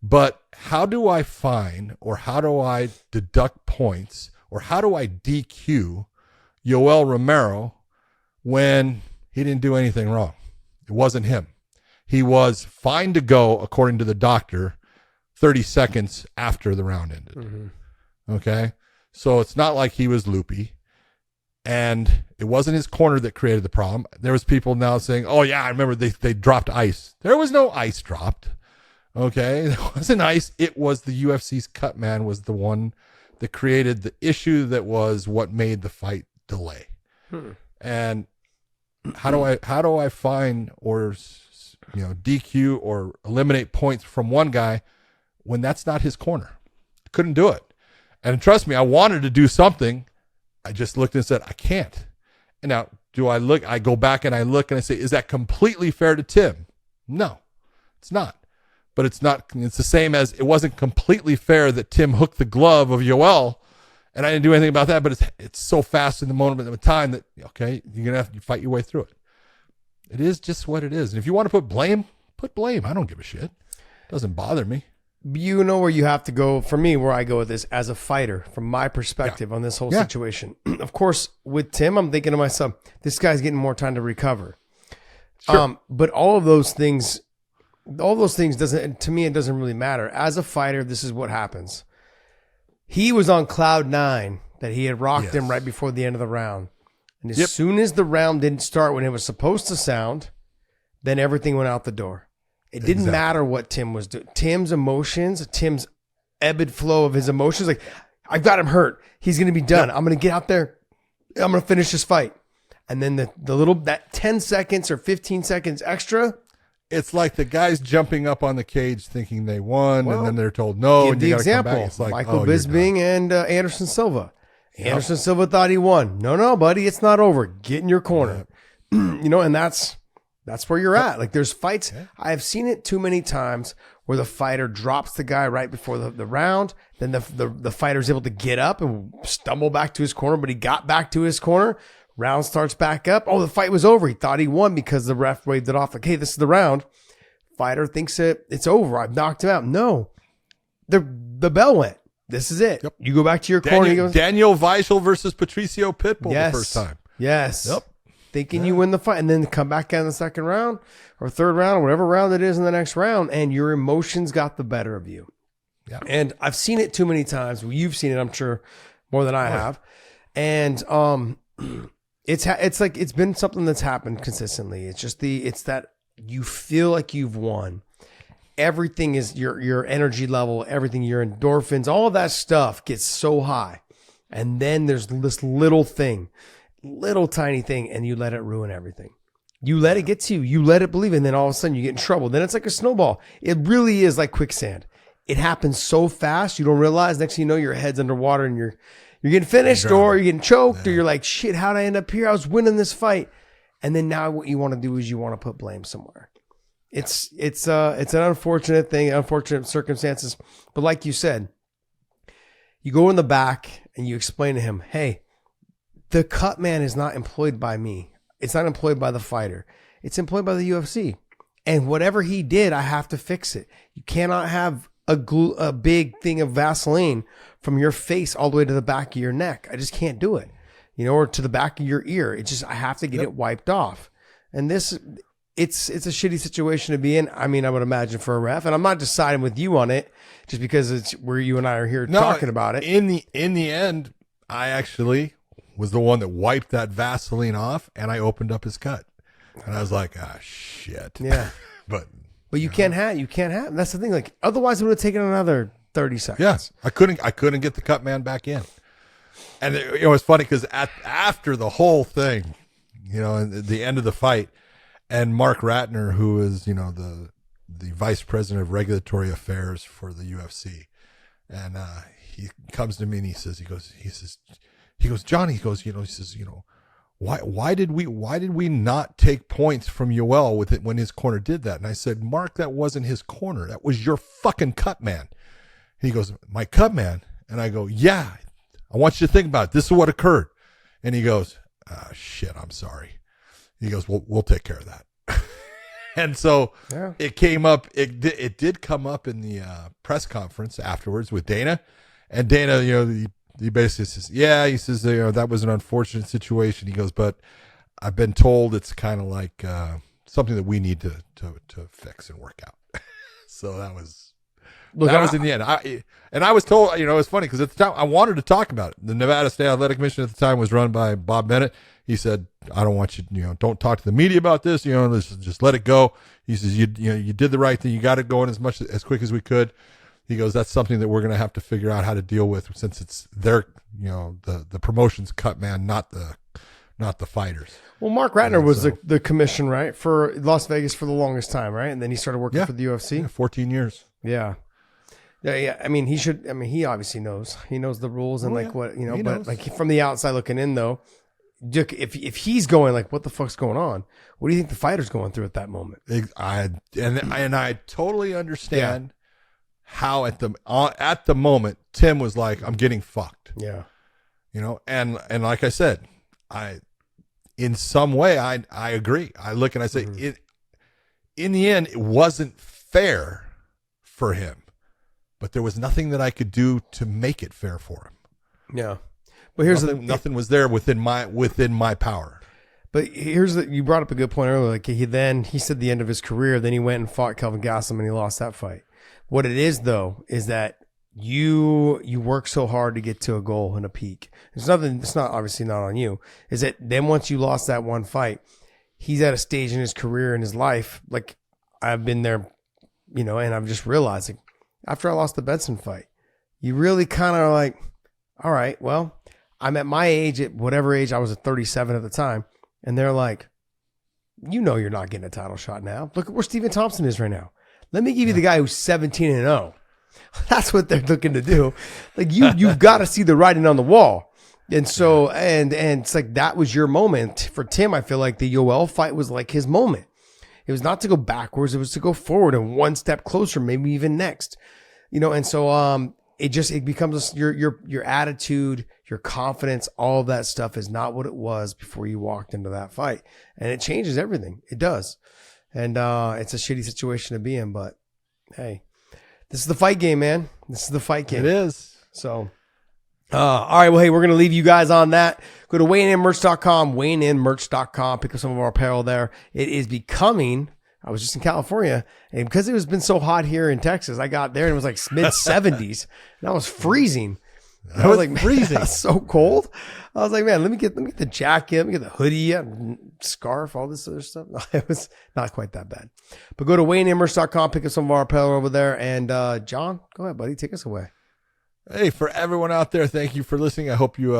But how do I find, or how do I deduct points, or how do I DQ Yoel Romero when he didn't do anything wrong? It wasn't him. He was fine to go, according to the doctor, 30 seconds after the round ended. Mm-hmm. Okay? So it's not like he was loopy. And it wasn't his corner that created the problem. There was people now saying, oh, yeah, I remember they dropped ice. There was no ice dropped. Okay? There wasn't ice. It was the UFC's cut man was the one that created the issue that was what made the fight delay. And how do I find or DQ or eliminate points from one guy when that's not his corner? I couldn't do it. And trust me, I wanted to do something. I just looked and said, I can't. And now, I go back and I look and I say, is that completely fair to Tim? No, it's not. But it's the same as it wasn't completely fair that Tim hooked the glove of Yoel, and I didn't do anything about that, but it's so fast in the moment of time that, okay, you're going to have to fight your way through it. It is just what it is. And if you want to put blame. I don't give a shit. It doesn't bother me. You know where you have to go, for me, where I go with this as a fighter, from my perspective on this whole situation. Of course, with Tim, I'm thinking to myself, this guy's getting more time to recover. Sure. But all those things doesn't, to me, it doesn't really matter. As a fighter, this is what happens. He was on cloud 9 that he had rocked him right before the end of the round. And as soon as the round didn't start when it was supposed to sound, then everything went out the door. It didn't matter what Tim was doing. Tim's emotions, Tim's ebbed flow of his emotions, like, I've got him hurt. He's going to be done. I'm going to get out there. I'm going to finish this fight. And then the little, that 10 seconds or 15 seconds extra. It's like the guys jumping up on the cage thinking they won, and then they're told no. Give the example, it's like, Michael Bisping and Anderson Silva. Anderson Silva thought he won. No, buddy, it's not over. Get in your corner. And that's where you're at. Like, there's fights. I've seen it too many times where the fighter drops the guy right before the round. Then the fighter's able to get up and stumble back to his corner, but he got back to his corner. Round starts back up. Oh, the fight was over. He thought he won because the ref waved it off. Like, hey, this is the round. Fighter thinks it's over. I've knocked him out. No, the bell went. This is it. Yep. You go back to your corner. He goes, Daniel Weichel versus Patricio Pitbull the first time. Yes. Yep. Thinking you win the fight, and then come back in the second round or third round or whatever round it is in the next round, and your emotions got the better of you. Yeah. And I've seen it too many times. Well, you've seen it, I'm sure, more than I have. And it's like it's been something that's happened consistently. It's just it's that you feel like you've won. Everything is your energy level, everything, your endorphins, all of that stuff gets so high. And then there's this little tiny thing, and you let it ruin everything. You let it get to you. You let it believe, and then all of a sudden you get in trouble. Then it's like a snowball. It really is like quicksand. It happens so fast, you don't realize. Next thing you know, your head's underwater, and you're getting finished, or you're getting choked, or you're like, shit, how'd I end up here? I was winning this fight. And then now what you want to do is you want to put blame somewhere. It's an unfortunate thing, unfortunate circumstances. But like you said, you go in the back and you explain to him, hey, the cut man is not employed by me. It's not employed by the fighter. It's employed by the UFC. And whatever he did, I have to fix it. You cannot have a big thing of Vaseline from your face all the way to the back of your neck. I just can't do it. Or to the back of your ear. I have to get it wiped off. And it's a shitty situation to be in. I mean, I would imagine for a ref, and I'm not deciding with you on it just because it's where you and I are here talking about it. In the end, I actually was the one that wiped that Vaseline off, and I opened up his cut, and I was like, shit. Yeah. but you can't have. That's the thing. Like, otherwise it would have taken another 30 seconds. Yes. I couldn't get the cut man back in. And it was funny because after the whole thing, at the end of the fight, And Mark Ratner, who is, the vice president of regulatory affairs for the UFC. And he comes to me and he says, Johnny, he says, why did we not take points from Yoel with it when his corner did that? And I said, Mark, that wasn't his corner. That was your fucking cut man. He goes, my cut man? And I go, yeah, I want you to think about it. This is what occurred. And he goes, shit, I'm sorry. He goes, we'll take care of that. And so it came up. It did come up in the press conference afterwards with Dana, and Dana, he basically says, he says, that was an unfortunate situation. He goes, but I've been told it's kind of like something that we need to fix and work out. So that was in the end. I was told, it was funny because at the time I wanted to talk about it. The Nevada State Athletic Commission at the time was run by Bob Bennett. He said, I don't want you, don't talk to the media about this, just let it go. He says, you did the right thing. You got it going as quick as we could. He goes, that's something that we're going to have to figure out how to deal with since it's their, the promotion's cut man, not the fighters. Well, Mark Ratner was the commission, right, for Las Vegas for the longest time, right? And then he started working for the UFC. 14 years. Yeah. Yeah. I mean, he obviously knows. He knows the rules and what, but knows. Like from the outside looking in though, if he's going like, what the fuck's going on? What do you think the fighter's going through at that moment? I totally understand how at the moment Tim was like, I'm getting fucked. Yeah. And like I said, in some way I agree. I look and I say in the end, it wasn't fair for him, but there was nothing that I could do to make it fair for him. Yeah. But here's nothing was there within my power. But you brought up a good point earlier. Like he said the end of his career, then he went and fought Kelvin Gastelum and he lost that fight. What it is though, is that you work so hard to get to a goal and a peak. It's not obviously not on you. Is that then once you lost that one fight, he's at a stage in his career and his life. Like I've been there, and I'm just realizing after I lost the Benson fight, you really kind of like, all right, well, I'm at my age, at whatever age I was at 37 at the time. And they're like, you're not getting a title shot now. Look at where Stephen Thompson is right now. Let me give you the guy who's 17-0. That's what they're looking to do. Like you've got to see the writing on the wall. And so, and it's like, that was your moment for Tim. I feel like the Yoel fight was like his moment. It was not to go backwards. It was to go forward and one step closer, maybe even next, and so, it becomes your attitude, your confidence, all of that stuff is not what it was before you walked into that fight. And it changes everything. It does. And it's a shitty situation to be in, but hey, this is the fight game, man. This is the fight game. It is. So, all right. Well, hey, we're going to leave you guys on that. Go to WeighingInMerch.com, WeighingInMerch.com. Pick up some of our apparel there. It is becoming... I was just in California, and because it has been so hot here in Texas, I got there and it was like mid 70s, and I was freezing. I was like, freezing. That's so cold. I was like, man, let me get the jacket, let me get the hoodie, scarf, all this other stuff. It was not quite that bad. But go to WeighingInMerch.com, pick up some of our apparel over there, and John, go ahead, buddy, take us away. Hey, for everyone out there, thank you for listening. I hope you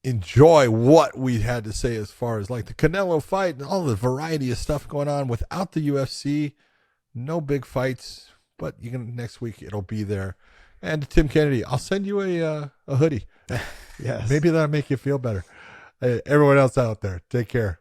enjoy what we had to say as far as like the Canelo fight and all the variety of stuff going on. Without the UFC, no big fights, but next week it'll be there. And Tim Kennedy, I'll send you a hoodie. Yes. Maybe that'll make you feel better. Hey, everyone else out there, take care.